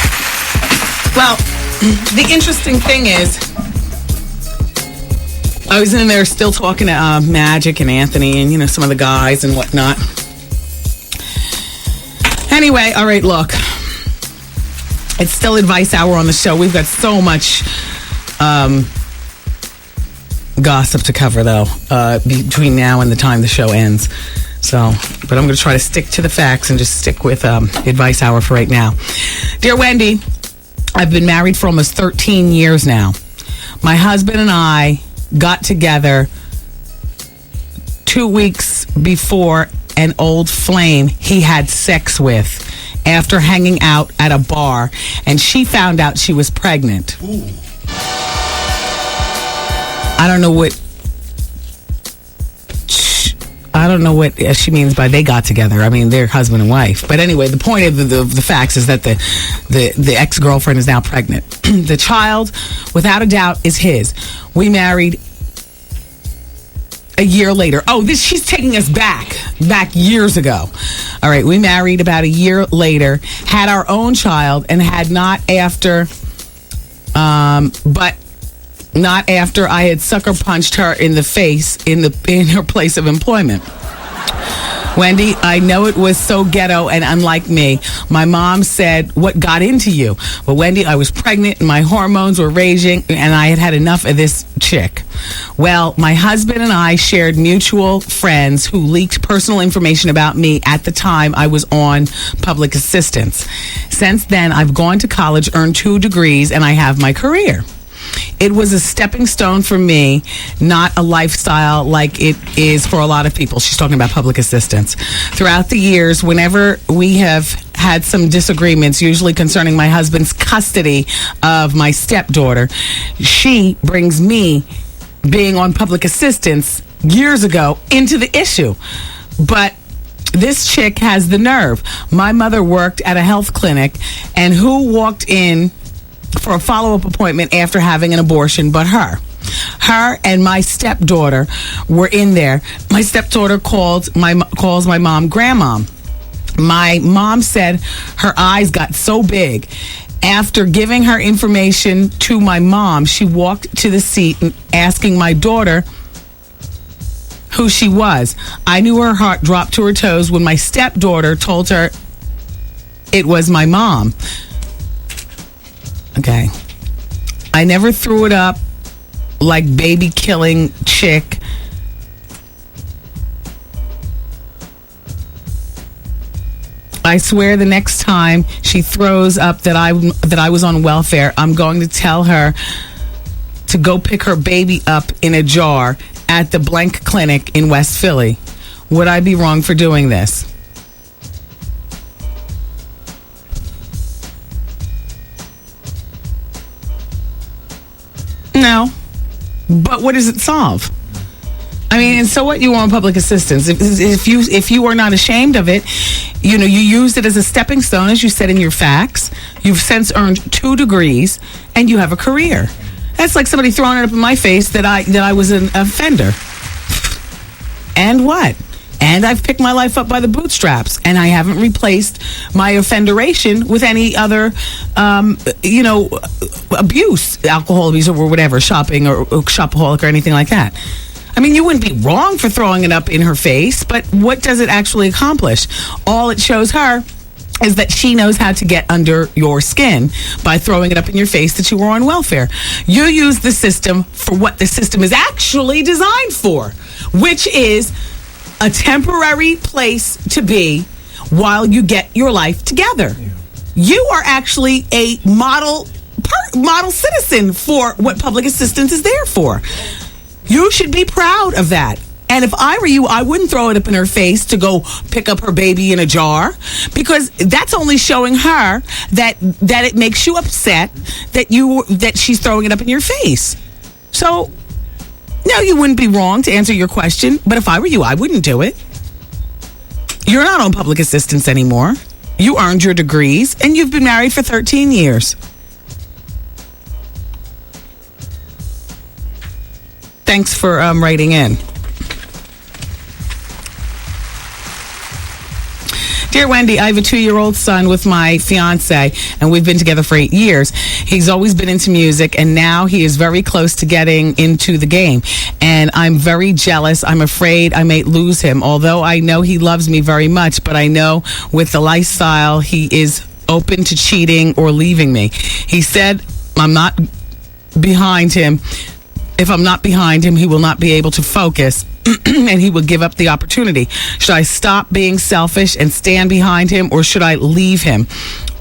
Well, the interesting thing is, I was in there still talking to Magic and Anthony and, you know, some of the guys and whatnot. Anyway, all right, look. It's still Advice Hour on the show. We've got so much gossip to cover, though, between now and the time the show ends. So, but I'm going to try to stick to the facts and just stick with Advice Hour for right now. Dear Wendy, I've been married for almost 13 years now. My husband and I got together 2 weeks before an old flame he had sex with after hanging out at a bar, and she found out she was pregnant. Ooh. I don't know what she means by they got together. I mean, they're husband and wife. But anyway, the point of the facts is that the ex-girlfriend is now pregnant. The child, without a doubt, is his. We married a year later. Oh, she's taking us back years ago. All right, we married about a year later, had our own child, and had not after I had sucker punched her in the face in her place of employment. Wendy, I know it was so ghetto and unlike me. My mom said, "What got into you?" But Wendy, I was pregnant and my hormones were raging and I had had enough of this chick. Well, my husband and I shared mutual friends who leaked personal information about me at the time I was on public assistance. Since then, I've gone to college, earned 2 degrees, and I have my career. It was a stepping stone for me, not a lifestyle like it is for a lot of people. She's talking about public assistance. Throughout the years, whenever we have had some disagreements, usually concerning my husband's custody of my stepdaughter, she brings me being on public assistance years ago into the issue. But this chick has the nerve. My mother worked at a health clinic, and who walked in for a follow-up appointment after having an abortion but her? Her and my stepdaughter were in there. My stepdaughter calls my mom grandmom. My mom said her eyes got so big. After giving her information to my mom, she walked to the seat and asking my daughter who she was. I knew her heart dropped to her toes when my stepdaughter told her it was my mom. Okay. I never threw it up like baby killing chick. I swear the next time she throws up that I was on welfare, I'm going to tell her to go pick her baby up in a jar at the blank clinic in West Philly. Would I be wrong for doing this? No. But what does it solve? I mean, and so what? You want public assistance. If you are not ashamed of it, you know, you used it as a stepping stone, as you said in your facts. You've since earned 2 degrees, and you have a career. That's like somebody throwing it up in my face that I was an offender. And what? And I've picked my life up by the bootstraps, and I haven't replaced my offenderation with any other, abuse, alcohol abuse or whatever, shopping or shopaholic or anything like that. I mean, you wouldn't be wrong for throwing it up in her face, but what does it actually accomplish? All it shows her is that she knows how to get under your skin by throwing it up in your face that you were on welfare. You use the system for what the system is actually designed for, which is a temporary place to be while you get your life together. Yeah. You are actually a model citizen for what public assistance is there for. You should be proud of that. And if I were you, I wouldn't throw it up in her face to go pick up her baby in a jar, because that's only showing her that it makes you upset that she's throwing it up in your face. So, no, you wouldn't be wrong to answer your question, but if I were you, I wouldn't do it. You're not on public assistance anymore. You earned your degrees, and you've been married for 13 years. Thanks for writing in. Dear Wendy, I have a 2-year-old son with my fiance, and we've been together for 8 years. He's always been into music, and now he is very close to getting into the game. And I'm very jealous. I'm afraid I may lose him, although I know he loves me very much, but I know with the lifestyle, he is open to cheating or leaving me. He said, I'm not behind him. If I'm not behind him, he will not be able to focus and he will give up the opportunity. Should I stop being selfish and stand behind him, or should I leave him?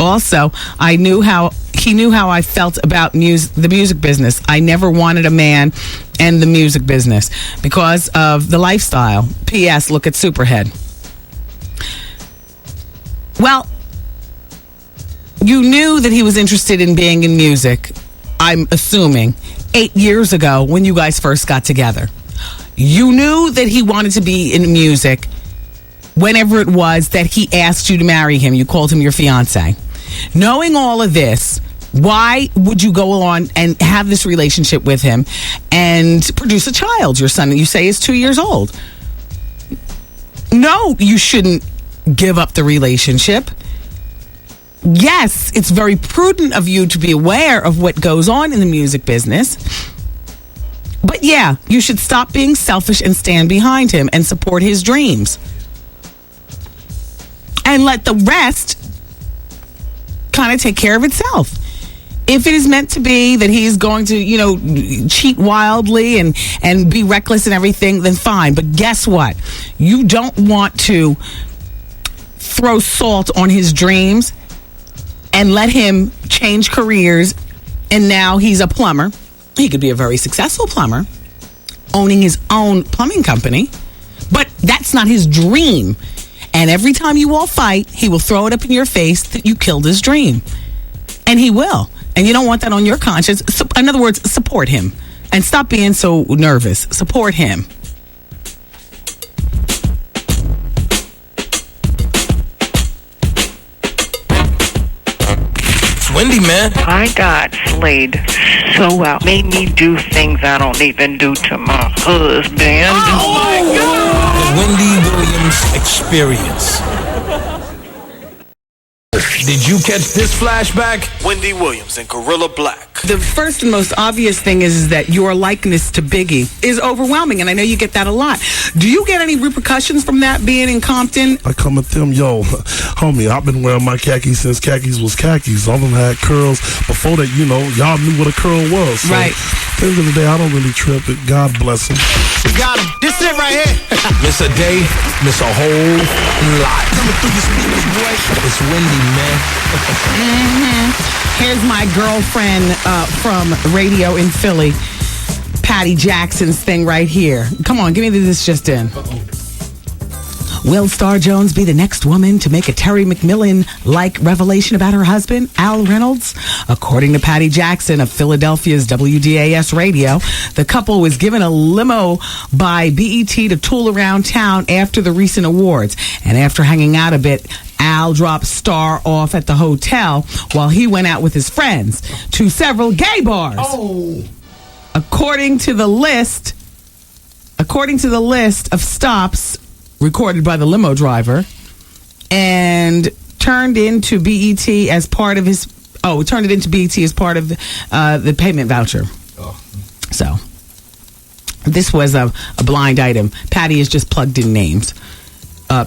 Also, he knew how I felt about the music business. I never wanted a man in the music business because of the lifestyle. P.S. Look at Superhead. Well, you knew that he was interested in being in music, I'm assuming, 8 years ago when you guys first got together. You knew that he wanted to be in music whenever it was that he asked you to marry him. You called him your fiance. Knowing all of this, why would you go on and have this relationship with him and produce a child? Your son, you say, is 2 years old. No, you shouldn't give up the relationship. Yes, it's very prudent of you to be aware of what goes on in the music business. But yeah, you should stop being selfish and stand behind him and support his dreams. And let the rest kind of take care of itself. If it is meant to be that he's going to, cheat wildly and be reckless and everything, then fine. But guess what? You don't want to throw salt on his dreams and let him change careers, and now he's a plumber. He could be a very successful plumber, owning his own plumbing company, but that's not his dream. And every time you all fight, he will throw it up in your face that you killed his dream. And he will. And you don't want that on your conscience. So, in other words, support him. And stop being so nervous. Support him. Wendy, man. I got slayed so well. Made me do things I don't even do to my husband. Oh my God! The Wendy Williams Experience. Did you catch this flashback? Wendy Williams and Gorilla Black. The first and most obvious thing is that your likeness to Biggie is overwhelming, and I know you get that a lot. Do you get any repercussions from that being in Compton? I come at them, homie, I've been wearing my khakis since khakis was khakis. All of them had curls. Before that, y'all knew what a curl was. So right. At the end of the day, I don't really trip it. God bless him. We got him. This it right here. Miss a day, miss a whole lot. Coming through your speakers, boy. It's Wendy, man. Here's my girlfriend from radio in Philly, Patty Jackson's thing right here. Come on, give me this just in. Will Star Jones be the next woman to make a Terry McMillan-like revelation about her husband, Al Reynolds? According to Patty Jackson of Philadelphia's WDAS radio, the couple was given a limo by BET to tool around town after the recent awards. And after hanging out a bit, Al dropped Star off at the hotel while he went out with his friends to several gay bars. Oh. According to the list of stops recorded by the limo driver and turned into BET as part of the payment voucher. Oh. So this was a blind item. Patty has just plugged in names.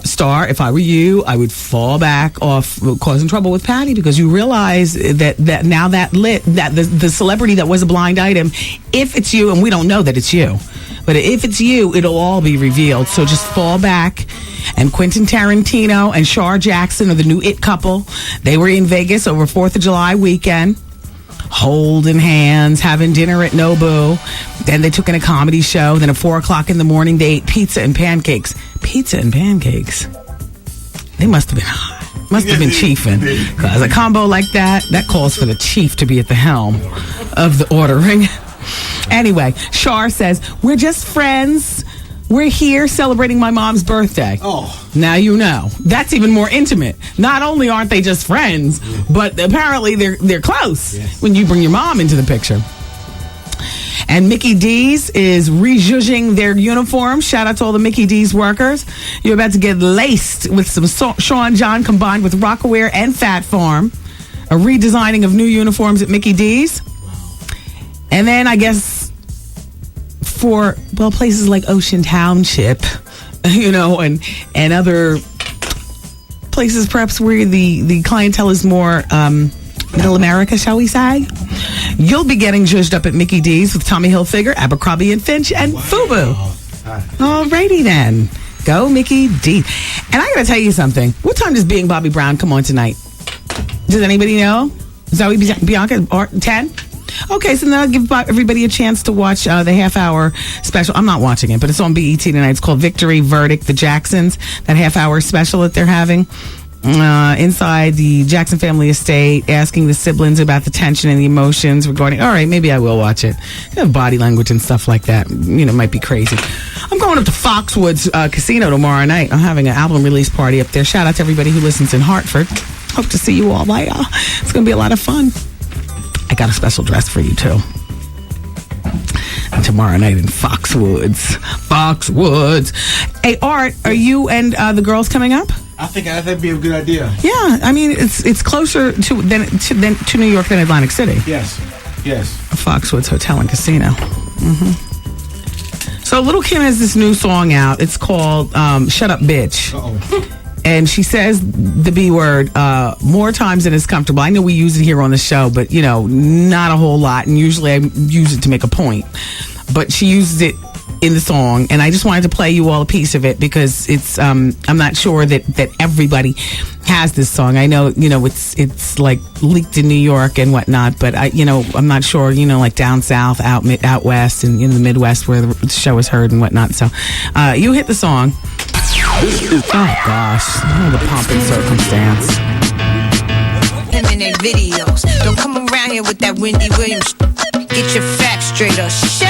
Star, if I were you, I would fall back off causing trouble with Patty, because you realize that now that the celebrity that was a blind item, if it's you, and we don't know that it's you, but if it's you, it'll all be revealed. So just fall back. And Quentin Tarantino and Shar Jackson are the new it couple. They were in Vegas over 4th of July weekend, holding hands, having dinner at Nobu. Then they took in a comedy show. Then at 4 o'clock in the morning, they ate pizza and pancakes. Pizza and pancakes. They must have been high. Must have been chiefing. Because a combo like that calls for the chief to be at the helm of the ordering. Anyway, Shar says, we're just friends. We're here celebrating my mom's birthday. Oh. Now you know. That's even more intimate. Not only aren't they just friends, but apparently they're close when you bring your mom into the picture. And Mickey D's is rejudging their uniform. Shout out to all the Mickey D's workers. You're about to get laced with some Sean John combined with Rockaware and Fat Farm. A redesigning of new uniforms at Mickey D's. And then I guess for, well, places like Ocean Township, you know, and other places perhaps where the clientele is more middle America, shall we say. You'll be getting judged up at Mickey D's with Tommy Hilfiger, Abercrombie and Finch, and FUBU. Alrighty then. Go Mickey D. And I gotta tell you something. What time does Being Bobby Brown come on tonight? Does anybody know? Zoe, Bianca, or 10? Okay, so then I'll give everybody a chance to watch the half-hour special. I'm not watching it, but it's on BET tonight. It's called Victory Verdict, The Jacksons, that half-hour special that they're having. Inside the Jackson family estate, asking the siblings about the tension and the emotions regarding, all right, maybe I will watch it. They have body language and stuff like that. You know, it might be crazy. I'm going up to Foxwoods Casino tomorrow night. I'm having an album release party up there. Shout out to everybody who listens in Hartford. Hope to see you all later. It's going to be a lot of fun. I got a special dress for you, too. And tomorrow night in Foxwoods. Foxwoods. Hey, Art, are you and the girls coming up? I think that'd be a good idea. Yeah, I mean, it's closer to New York than Atlantic City. Yes. Foxwoods Hotel and Casino. So Little Kim has this new song out. It's called Shut Up Bitch. Uh-oh. And she says the B word more times than is comfortable. I know we use it here on the show, but, you know, not a whole lot. And usually I use it to make a point. But she uses it in the song. And I just wanted to play you all a piece of it because it's, I'm not sure that everybody has this song. I know, you know, it's like leaked in New York and whatnot, but I'm not sure, you know, like down south, out west and in the Midwest where the show is heard and whatnot. So you hit the song. Oh gosh, the pomp and circumstance. Him in their videos. Don't come around here with that Wendy Williams. Get your facts straight or shut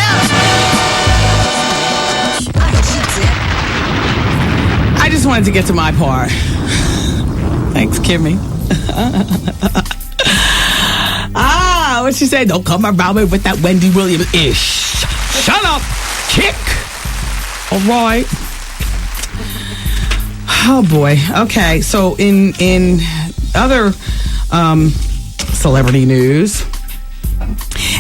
I just wanted to get to my part. Thanks, Kimmy. What she said? Don't come around me with that Wendy Williams ish. Shut up, chick. All right. Oh boy. Okay. So in other celebrity news,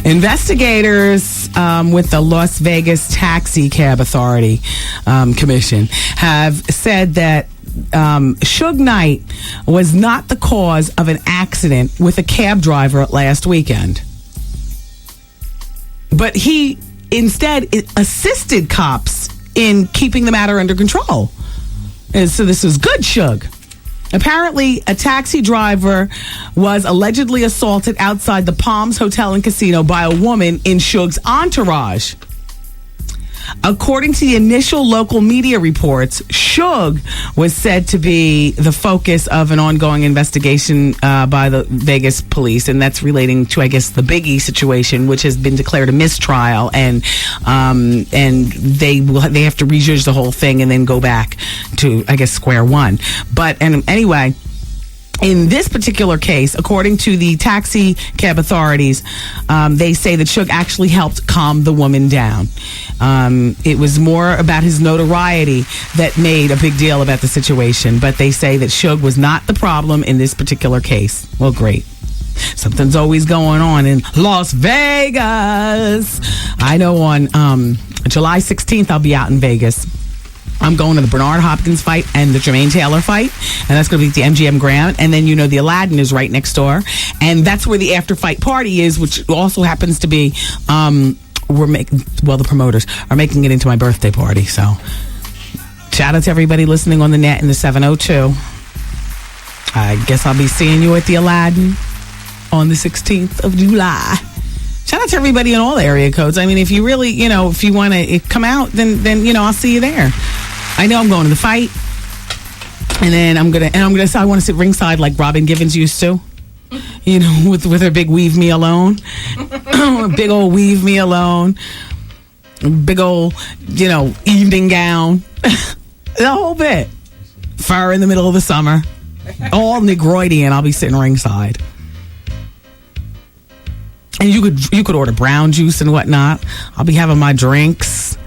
investigators with the Las Vegas Taxi Cab Authority Commission have said that Suge Knight was not the cause of an accident with a cab driver last weekend, but he instead assisted cops in keeping the matter under control. And so this was good, Suge. Apparently, a taxi driver was allegedly assaulted outside the Palms Hotel and Casino by a woman in Suge's entourage. According to the initial local media reports, Suge was said to be the focus of an ongoing investigation by the Vegas police, and that's relating to, I guess, the Biggie situation, which has been declared a mistrial, and they have to rejudge the whole thing and then go back to, I guess, square one. But anyway. In this particular case, according to the taxi cab authorities, they say that Suge actually helped calm the woman down. It was more about his notoriety that made a big deal about the situation, but they say that Suge was not the problem in this particular case. Well, great. Something's always going on in Las Vegas. I know on July 16th, I'll be out in Vegas. I'm going to the Bernard Hopkins fight and the Jermaine Taylor fight, and that's going to be at the MGM Grand. And then, you know, the Aladdin is right next door, and that's where the after fight party is, which also happens to be the promoters are making it into my birthday party. So shout out to everybody listening on the net in the 702. I guess I'll be seeing you at the Aladdin on the 16th of July. Shout out to everybody in all area codes. I mean, if you really, you know, if you want to come out, then you know, I'll see you there. I know I'm going to the fight, and then I want to sit ringside like Robin Givens used to, you know, with her big "Weave Me Alone," big old "Weave Me Alone," big old, you know, evening gown, the whole bit, fur in the middle of the summer, all Negroidian. I'll be sitting ringside. And you could order brown juice and whatnot. I'll be having my drinks,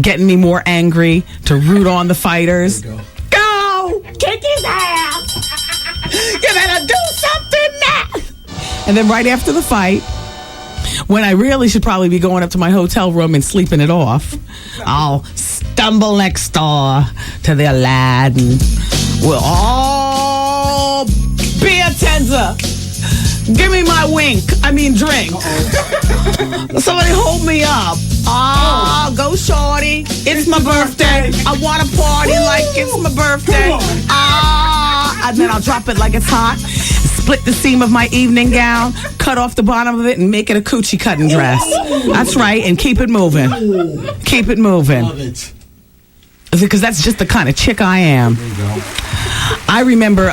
getting me more angry to root on the fighters. Go! Kick his ass! You better do something now! And then right after the fight, when I really should probably be going up to my hotel room and sleeping it off, I'll stumble next door to the Aladdin. We'll all be a tenza. Give me my drink. Somebody hold me up. Go shorty. It's my birthday. I want to party like it's my birthday. And then I'll drop it like it's hot. Split the seam of my evening gown, cut off the bottom of it, and make it a coochie cutting dress. That's right, and keep it moving. Keep it moving. Love it. Because that's just the kind of chick I am. There you go. I remember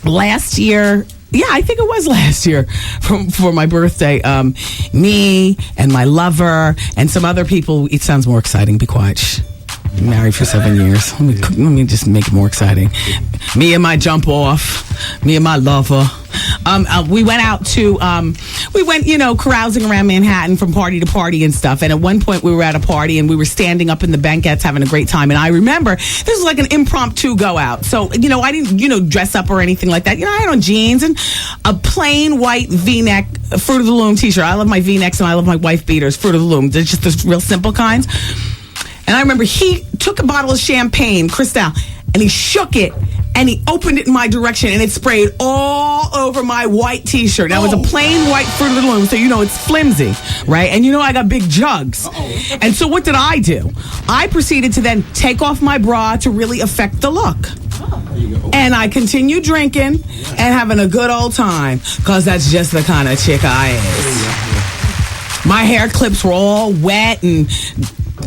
last year. Yeah, I think it was last year for my birthday. Me and my lover and some other people. It sounds more exciting. Be quiet. Shh. Married for 7 years. Let me just make it more exciting. Me and my jump off. Me and my lover. We went out to, carousing around Manhattan from party to party and stuff. And at one point we were at a party and we were standing up in the banquettes having a great time. And I remember this was like an impromptu go out. So, I didn't, dress up or anything like that. I had on jeans and a plain white V-neck Fruit of the Loom t-shirt. I love my V-necks and I love my wife beaters, Fruit of the Loom. They're just the real simple kinds. And I remember he took a bottle of champagne, Cristal, and he shook it, and he opened it in my direction, and it sprayed all over my white t-shirt. Now, it was a plain white Fruit of the Loom, so it's flimsy, right? And I got big jugs. And so what did I do? I proceeded to then take off my bra to really affect the look. And I continued drinking and having a good old time, because that's just the kind of chick I am. My hair clips were all wet and...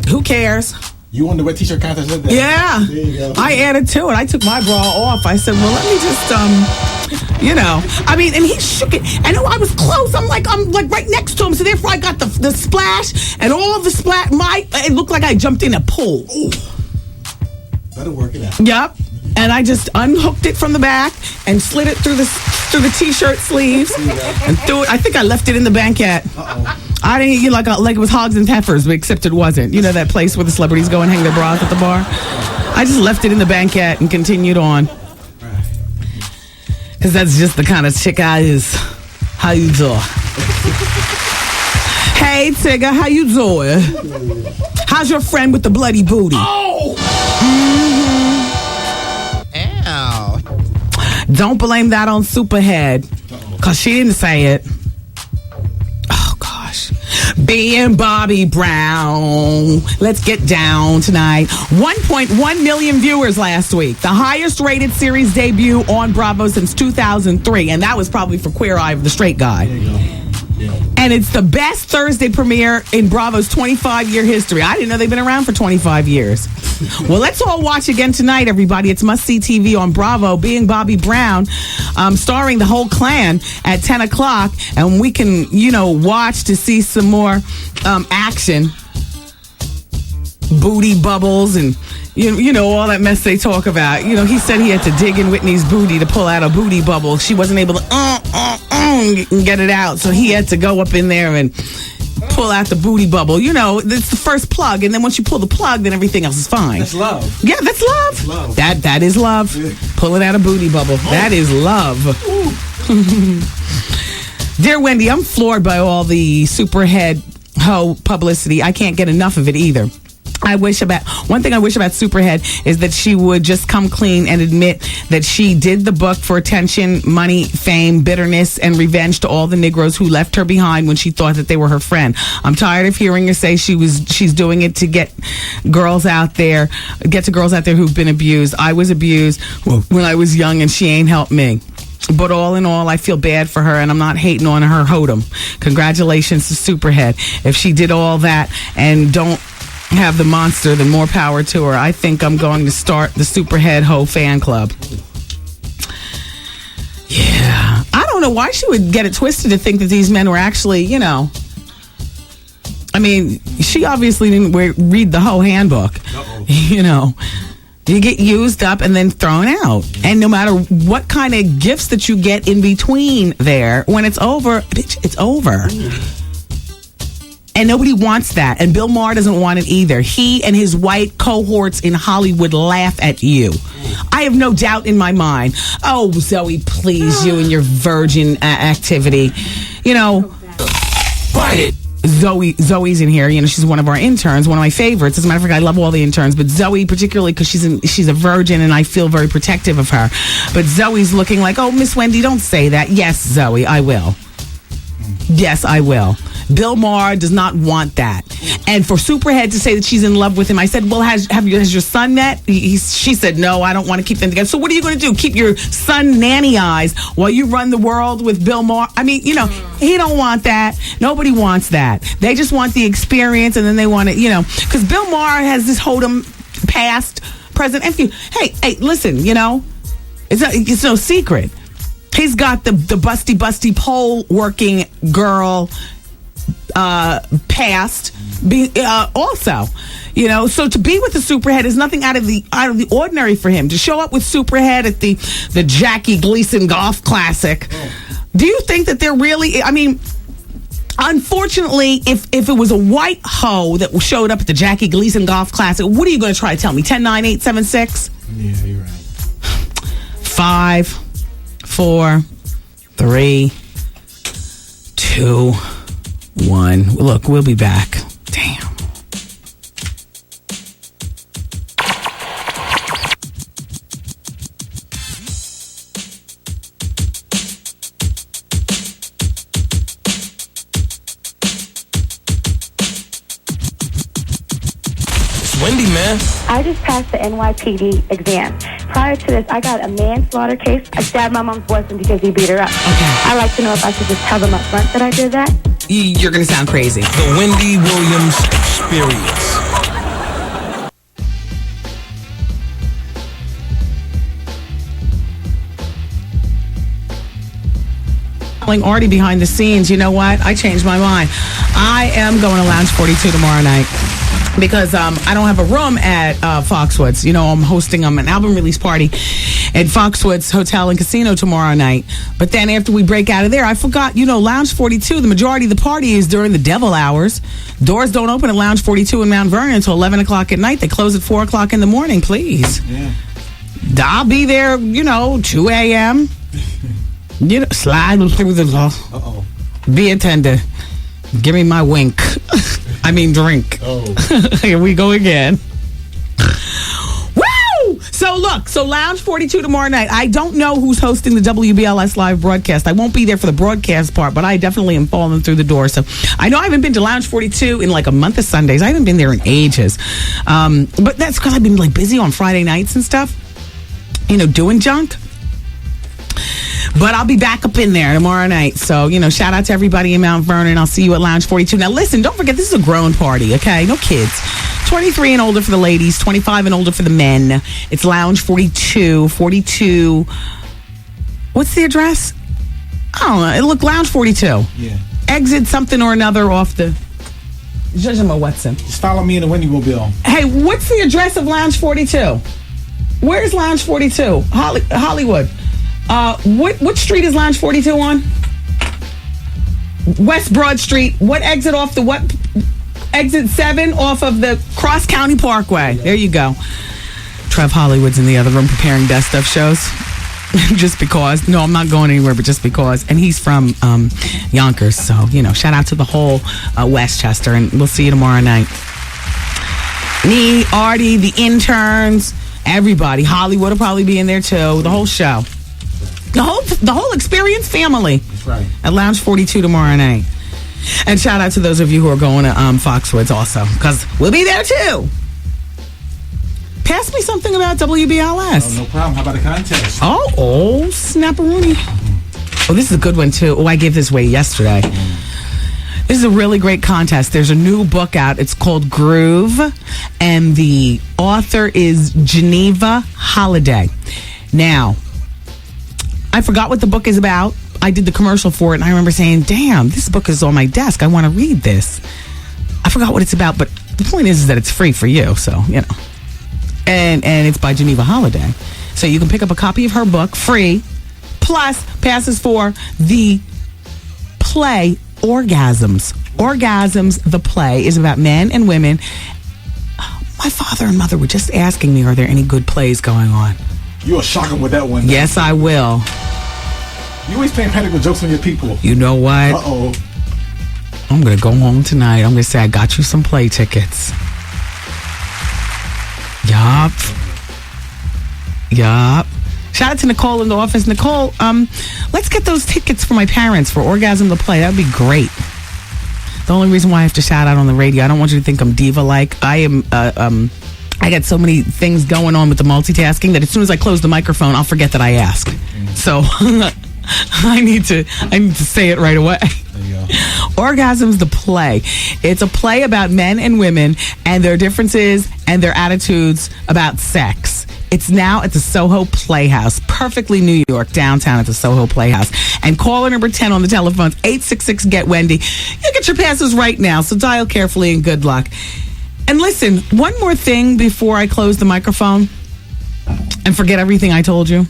Who cares? You won the wet t-shirt contest that day. Yeah. There you go. I added to it. I took my bra off. I said, well, let me just, and he shook it. And I was close. I'm like right next to him. So therefore I got the splash and all of the splash. It looked like I jumped in a pool. Ooh. That'll work it out. Yep. And I just unhooked it from the back and slid it through the t-shirt sleeves and threw it. I think I left it in the banquette. I didn't eat like it was Hogs and Heifers, but except it wasn't. That place where the celebrities go and hang their bras at the bar? I just left it in the banquette and continued on. Because that's just the kind of chick I is. How you doing? Hey, Tigger, how you doing? How's your friend with the bloody booty? Oh! Ow. Don't blame that on Superhead, because she didn't say it. Oh, gosh. Being Bobby Brown. Let's get down tonight. 1.1 million viewers last week. The highest rated series debut on Bravo since 2003. And that was probably for Queer Eye of the Straight Guy. There you go. Yeah. And it's the best Thursday premiere in Bravo's 25-year history. I didn't know they've been around for 25 years. Well, let's all watch again tonight, everybody. It's must-see TV on Bravo, Being Bobby Brown, starring the whole clan at 10 o'clock. And we can, watch to see some more action. Booty bubbles and, all that mess they talk about. He said he had to dig in Whitney's booty to pull out a booty bubble. She wasn't able to get it out. So he had to go up in there and pull out the booty bubble. It's the first plug. And then once you pull the plug, then everything else is fine. That's love. Yeah, that's love. That's love. That is love. Yeah. Pulling out a booty bubble. That is love. Dear Wendy, I'm floored by all the Superhead hoe publicity. I can't get enough of it either. One thing I wish about Superhead is that she would just come clean and admit that she did the book for attention, money, fame, bitterness, and revenge to all the Negroes who left her behind when she thought that they were her friend. I'm tired of hearing her say she's doing it to get to girls out there who've been abused. I was abused when I was young and she ain't helped me. But all in all, I feel bad for her, and I'm not hating on her hodum. Congratulations to Superhead. If she did all that and don't have the monster, then more power to her. I think I'm going to start the Superhead Ho fan club. Yeah. I don't know why she would get it twisted to think that these men were actually, she obviously didn't read the Ho handbook. You get used up and then thrown out. And no matter what kind of gifts that you get in between there, when it's over, bitch, it's over. And nobody wants that. And Bill Maher doesn't want it either. He and his white cohorts in Hollywood laugh at you. I have no doubt in my mind. Oh, Zoe, please, you and your virgin activity. You know, Bite it. Zoe's in here. You know, she's one of our interns, one of my favorites. As a matter of fact, I love all the interns, but Zoe particularly because she's a virgin and I feel very protective of her. But Zoe's looking like, oh, Miss Wendy, don't say that. Yes, Zoe, I will. Yes, I will. Bill Maher does not want that. And for Superhead to say that she's in love with him, I said, well, has your son met? She said, no, I don't want to keep them together. So what are you going to do? Keep your son nanny eyes while you run the world with Bill Maher? I mean, you know, he don't want that. Nobody wants that. They just want the experience, and then they want it, you know, because Bill Maher has this hold'em past, present, and future. Hey, listen, you know, it's no secret. He's got the busty pole working girl past also, you know, so to be with the Superhead is nothing out of the ordinary for him. To show up with Superhead at the Jackie Gleason Golf Classic, do you think that they're really, I mean, unfortunately, if it was a white hoe that showed up at the Jackie Gleason Golf Classic, what are you going to try to tell me? 10-9-8-7-6? Yeah, you're right. 5, 4, 3, 2, 1. Look, we'll be back. Damn. It's Wendy, man. I just passed the NYPD exam. Prior to this, I got a manslaughter case. I stabbed my mom's boyfriend because he beat her up. Okay. I'd like to know if I should just tell them up front that I did that. You're going to sound crazy. The Wendy Williams Experience. Telling Artie behind the scenes, you know what? I changed my mind. I am going to Lounge 42 tomorrow night. Because I don't have a room at Foxwoods. You know, I'm hosting an album release party at Foxwoods Hotel and Casino tomorrow night. But then after we break out of there, I forgot, you know, Lounge 42, the majority of the party is during the devil hours. Doors don't open at Lounge 42 in Mount Vernon until 11 o'clock at night. They close at 4 o'clock in the morning, please. Yeah. I'll be there, you know, 2 a.m. You know, slide through the law. Uh-oh. Be a tender. Give me my wink. I mean drink. Oh. Here we go again. Woo! So Lounge 42 tomorrow night. I don't know who's hosting the WBLS live broadcast. I won't be there for the broadcast part, but I definitely am falling through the door. So I know I haven't been to Lounge 42 in like a month of Sundays. I haven't been there in ages. But that's because I've been like busy on Friday nights and stuff. You know, doing junk. But I'll be back up in there tomorrow night. So, you know, shout out to everybody in Mount Vernon. I'll see you at Lounge 42. Now, listen, don't forget, this is a grown party, okay? No kids. 23 and older for the ladies, 25 and older for the men. It's Lounge 42. 42. What's the address? I don't know. Look, Lounge 42. Yeah. Exit something or another off the... Judge Watson. Just follow me in the Wendy Mobile. Hey, what's the address of Lounge 42? Where's Lounge 42? Hollywood. What street is Lounge 42 on? West Broad Street. What exit off the what? Exit 7 off of the Cross County Parkway. There you go. Trev Hollywood's in the other room preparing best of shows. Just because. No, I'm not going anywhere, but just because. And he's from Yonkers. So, you know, shout out to the whole Westchester. And we'll see you tomorrow night. Me, Artie, the interns, everybody. Hollywood will probably be in there too. The whole show. The whole Experience family. That's right. At Lounge 42 tomorrow night. And shout out to those of you who are going to Foxwoods also, because we'll be there too. Pass me something about WBLS. Oh, no problem. How about a contest? Oh, snapperoonie. Oh, this is a good one too. Oh, I gave this away yesterday. This is a really great contest. There's a new book out. It's called Groove, and the author is Geneva Holiday. Now, I forgot what the book is about. I did the commercial for it, and I remember saying, damn, this book is on my desk. I want to read this. I forgot what it's about, but the point is that it's free for you, so, you know. And it's by Geneva Holiday. So you can pick up a copy of her book free, plus passes for the play Orgasms. Orgasms, the play, is about men and women. My father and mother were just asking me, are there any good plays going on? You will shock them with that one. Yes, I will. You always playing practical jokes on your people. You know what? Uh-oh. I'm going to go home tonight. I'm going to say, I got you some play tickets. Yup. Shout out to Nicole in the office. Nicole, let's get those tickets for my parents for Orgasm the Play. That would be great. The only reason why I have to shout out on the radio, I don't want you to think I'm diva-like. I am, I got so many things going on with the multitasking that as soon as I close the microphone, I'll forget that I asked. So I need to say it right away. There you go. Orgasm's the play. It's a play about men and women and their differences and their attitudes about sex. It's now at the Soho Playhouse, perfectly New York, downtown at the Soho Playhouse. And caller number 10 on the telephones, 866-GET-WENDY. You get your passes right now, so dial carefully and good luck. And listen, one more thing before I close the microphone and forget everything I told you.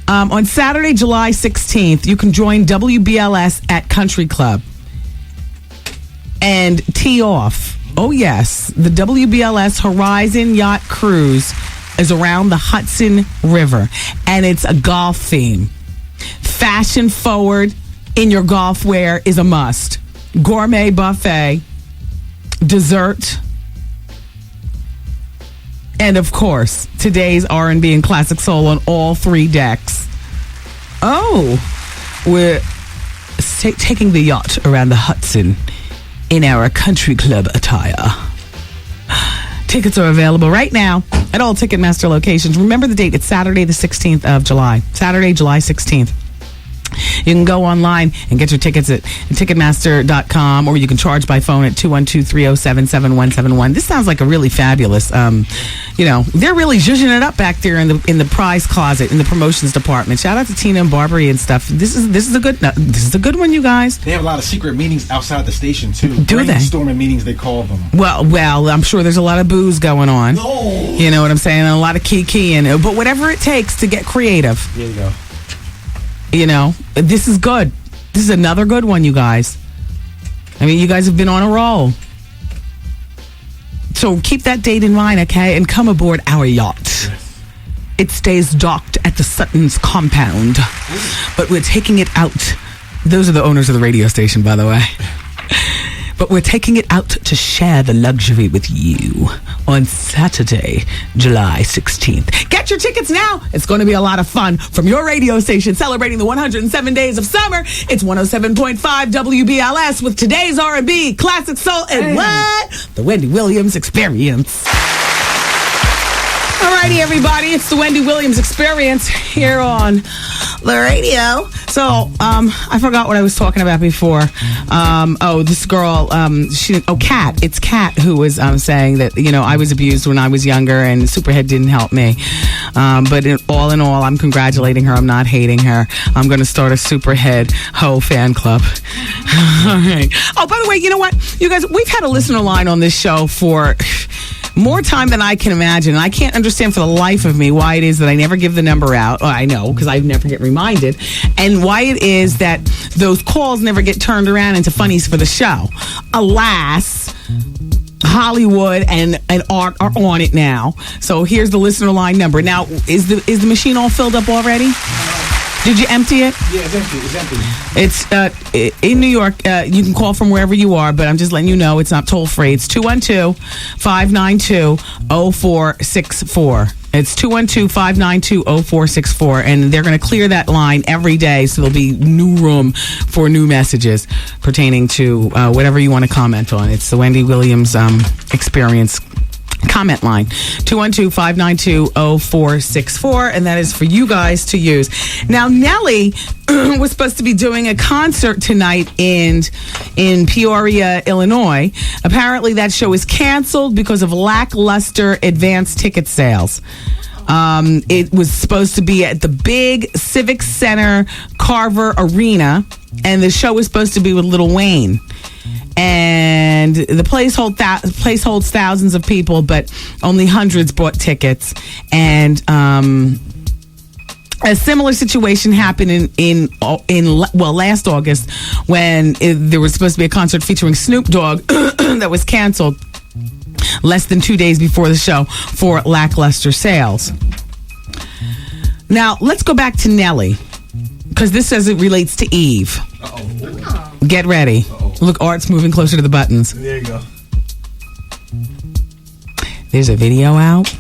On Saturday, July 16th, you can join WBLS at Country Club and tee off. Oh, yes, the WBLS Horizon Yacht Cruise is around the Hudson River, and it's a golf theme. Fashion forward in your golf wear is a must. Gourmet buffet, dessert, and of course, today's R&B and classic soul on all three decks. Oh, we're taking the yacht around the Hudson in our country club attire. Tickets are available right now at all Ticketmaster locations. Remember the date. It's Saturday, the 16th of July. Saturday, July 16th. You can go online and get your tickets at Ticketmaster.com, or you can charge by phone at 212-307-7171. This sounds like a really fabulous, they're really zhuzhing it up back there in the prize closet in the promotions department. Shout out to Tina and Barbary and stuff. This is a good one, you guys. They have a lot of secret meetings outside the station too. Do they? Brainstorming meetings, they call them. Well, I'm sure there's a lot of booze going on. No. You know what I'm saying? And a lot of keying. But whatever it takes to get creative. There you go. This is good. This is another good one, you guys. I mean, you guys have been on a roll. So keep that date in mind, okay? And come aboard our yacht. Yes. It stays docked at the Sutton's compound. But we're taking it out. Those are the owners of the radio station, by the way. But we're taking it out to share the luxury with you on Saturday, July 16th. Get your tickets now. It's going to be a lot of fun from your radio station celebrating the 107 days of summer. It's 107.5 WBLS with today's R&B, classic soul, and what? The Wendy Williams Experience. Alrighty, everybody. It's the Wendy Williams Experience here on the radio. So, I forgot what I was talking about before. This girl, Kat. It's Kat who was saying that, I was abused when I was younger and Superhead didn't help me. But all in all, I'm congratulating her. I'm not hating her. I'm going to start a Superhead Ho fan club. All right. Oh, by the way, you know what? You guys, we've had a listener line on this show for more time than I can imagine. I can't understand for the life of me why it is that I never give the number out. Oh, I know, because I never get reminded. And why it is that those calls never get turned around into funnies for the show. Alas, Hollywood and art are on it now. So here's the listener line number. Now, is the machine all filled up already? Did you empty it? Yeah, it's empty. It's in New York. You can call from wherever you are, but I'm just letting you know it's not toll free. It's 212-592-0464. It's 212-592-0464, and they're going to clear that line every day, so there'll be new room for new messages pertaining to whatever you want to comment on. It's the Wendy Williams Experience comment line, 212-592-0464, and that is for you guys to use. Now, Nelly was supposed to be doing a concert tonight in Peoria, Illinois. Apparently, that show is canceled because of lackluster advance ticket sales. It was supposed to be at the big Civic Center Carver Arena, and the show was supposed to be with Lil Wayne. And the place holds thousands of people, but only hundreds bought tickets. And a similar situation happened in last August when there was supposed to be a concert featuring Snoop Dogg that was canceled less than 2 days before the show for lackluster sales. Now, let's go back to Nelly, because this says it relates to Eve. Get ready. Look, Art's moving closer to the buttons. There you go. There's a video out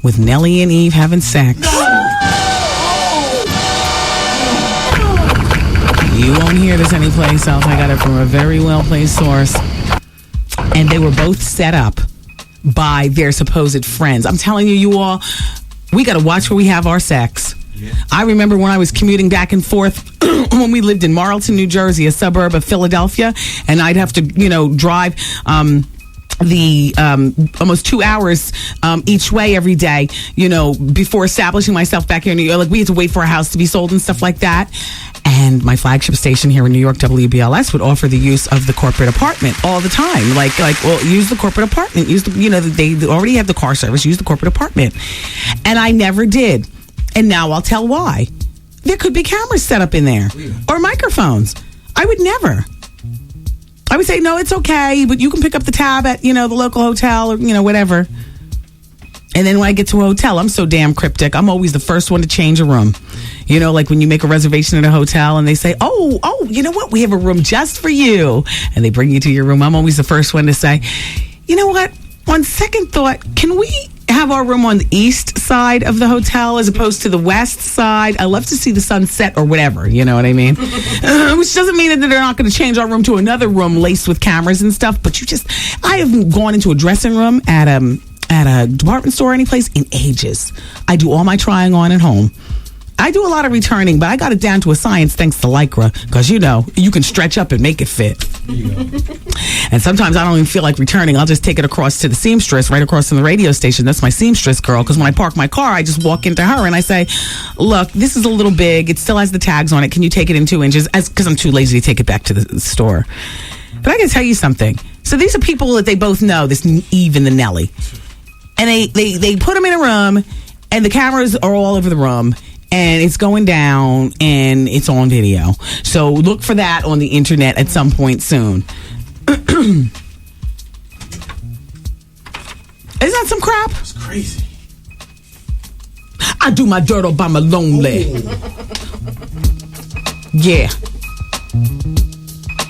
with Nelly and Eve having sex. You won't hear this anyplace else. I got it from a very well-placed source. And they were both set up by their supposed friends. I'm telling you all, we got to watch where we have our sex. Yeah. I remember when I was commuting back and forth when we lived in Marlton, New Jersey, a suburb of Philadelphia, and I'd have to, drive almost 2 hours each way every day, before establishing myself back here in New York. Like, we had to wait for a house to be sold and stuff like that. And my flagship station here in New York, WBLS, would offer the use of the corporate apartment all the time. Well, use the corporate apartment. Use the, they already have the car service. Use the corporate apartment. And I never did. And now I'll tell why. There could be cameras set up in there or microphones. I would never. I would say, no, it's okay, but you can pick up the tab at, the local hotel or, whatever. And then when I get to a hotel, I'm so damn cryptic. I'm always the first one to change a room. Like when you make a reservation at a hotel and they say, oh, you know what? We have a room just for you. And they bring you to your room. I'm always the first one to say, you know what? On second thought, can we have our room on the east side of the hotel as opposed to the west side? I love to see the sunset or whatever, you know what I mean? Which doesn't mean that they're not going to change our room to another room laced with cameras and stuff, but I haven't gone into a dressing room at a department store or any place in ages. I do all my trying on at home. I do a lot of returning, but I got it down to a science thanks to Lycra, because you can stretch up and make it fit. And sometimes I don't even feel like returning. I'll just take it across to the seamstress right across from the radio station. That's my seamstress girl, because when I park my car, I just walk into her and I say, look, this is a little big. It still has the tags on it. Can you take it in 2 inches? Because I'm too lazy to take it back to the store. But I can tell you something. So these are people that they both know, this Eve and the Nelly. And they put them in a room, and the cameras are all over the room. And it's going down, and it's on video. So look for that on the internet at some point soon. Isn't that some crap? It's crazy. I do my dirt all by my lonely. Yeah.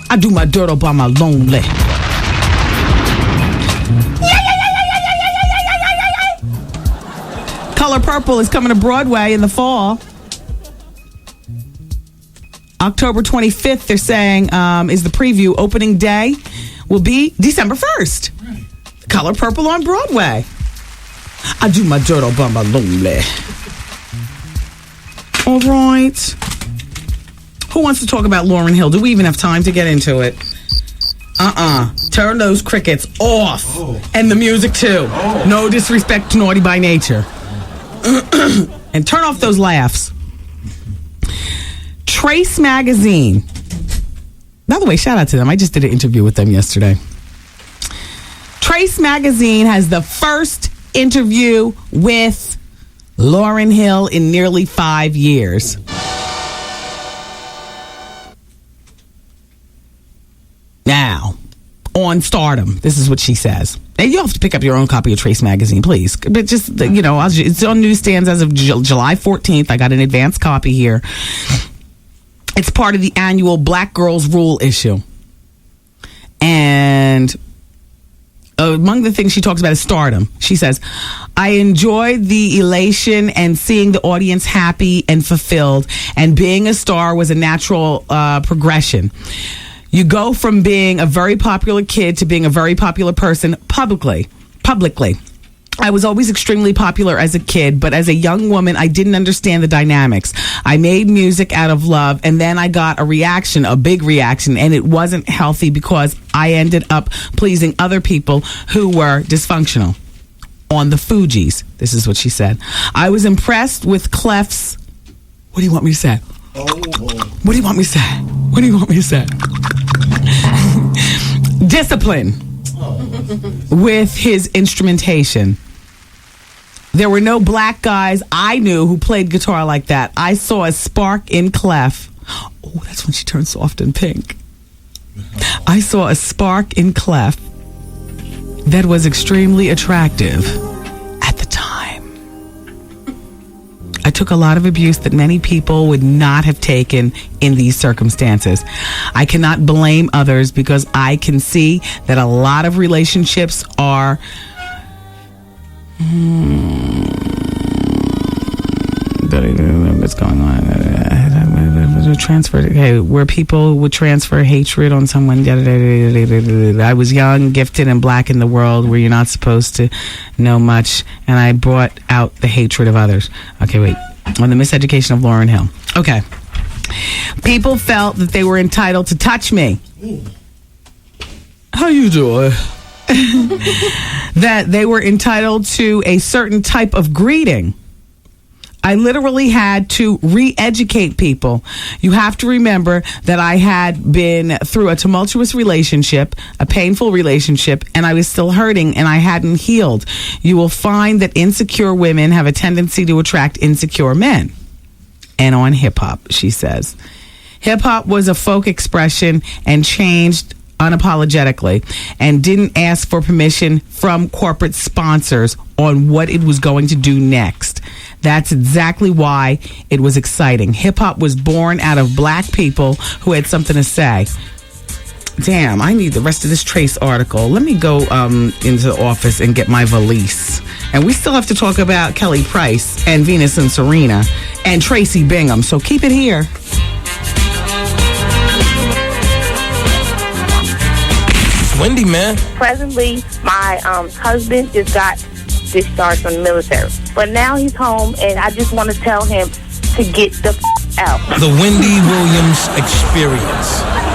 I do my dirt all by my lonely. Color Purple is coming to Broadway in the fall. October 25th, they're saying, is the preview. Opening day will be December 1st. Right. Color Purple on Broadway. I do my dirt all by my lonely. All right. Who wants to talk about Lauryn Hill? Do we even have time to get into it? Turn those crickets off. Oh. And the music, too. Oh. No disrespect to Naughty by Nature. And turn off those laughs. Trace Magazine. By the way, shout out to them. I just did an interview with them yesterday. Trace Magazine has the first interview with Lauryn Hill in nearly 5 years. Now, on Stardom, this is what she says. And you'll have to pick up your own copy of Trace Magazine, please. But just, it's on newsstands as of July 14th. I got an advance copy here. It's part of the annual Black Girls Rule issue. And among the things she talks about is stardom. She says, I enjoy the elation and seeing the audience happy and fulfilled. And being a star was a natural progression. You go from being a very popular kid to being a very popular person publicly. I was always extremely popular as a kid, but as a young woman, I didn't understand the dynamics. I made music out of love, and then I got a big reaction, and it wasn't healthy because I ended up pleasing other people who were dysfunctional. On the Fugees, this is what she said. I was impressed with Clef's... What do you want me to say? What do you want me to say? What do you want me to say? discipline with his instrumentation. There were no black guys I knew who played guitar like that. I saw a spark in Clef. Oh, that's when she turned soft and pink. I saw a spark in Clef that was extremely attractive at the time. I took a lot of abuse that many people would not have taken in these circumstances. I cannot blame others because I can see that a lot of relationships are what's going on? Transfer, okay, where people would transfer hatred on someone. I was young, gifted, and black in the world where you're not supposed to know much, and I brought out the hatred of others. Okay, wait. On the miseducation of Lauryn Hill. Okay. People felt that they were entitled to touch me. How you doing? That they were entitled to a certain type of greeting. I literally had to re-educate people. You have to remember that I had been through a tumultuous relationship, a painful relationship, and I was still hurting and I hadn't healed. You will find that insecure women have a tendency to attract insecure men. And on hip-hop, she says. Hip-hop was a folk expression and changed unapologetically and didn't ask for permission from corporate sponsors on what it was going to do next. That's exactly why it was exciting. Hip-hop was born out of black people who had something to say. Damn, I need the rest of this Trace article. Let me go into the office and get my valise. And we still have to talk about Kelly Price and Venus and Serena and Tracy Bingham, so keep it here. Wendy, man. Presently, my husband just got discharged from the military. But now he's home, and I just want to tell him to get the out. The Wendy Williams Experience.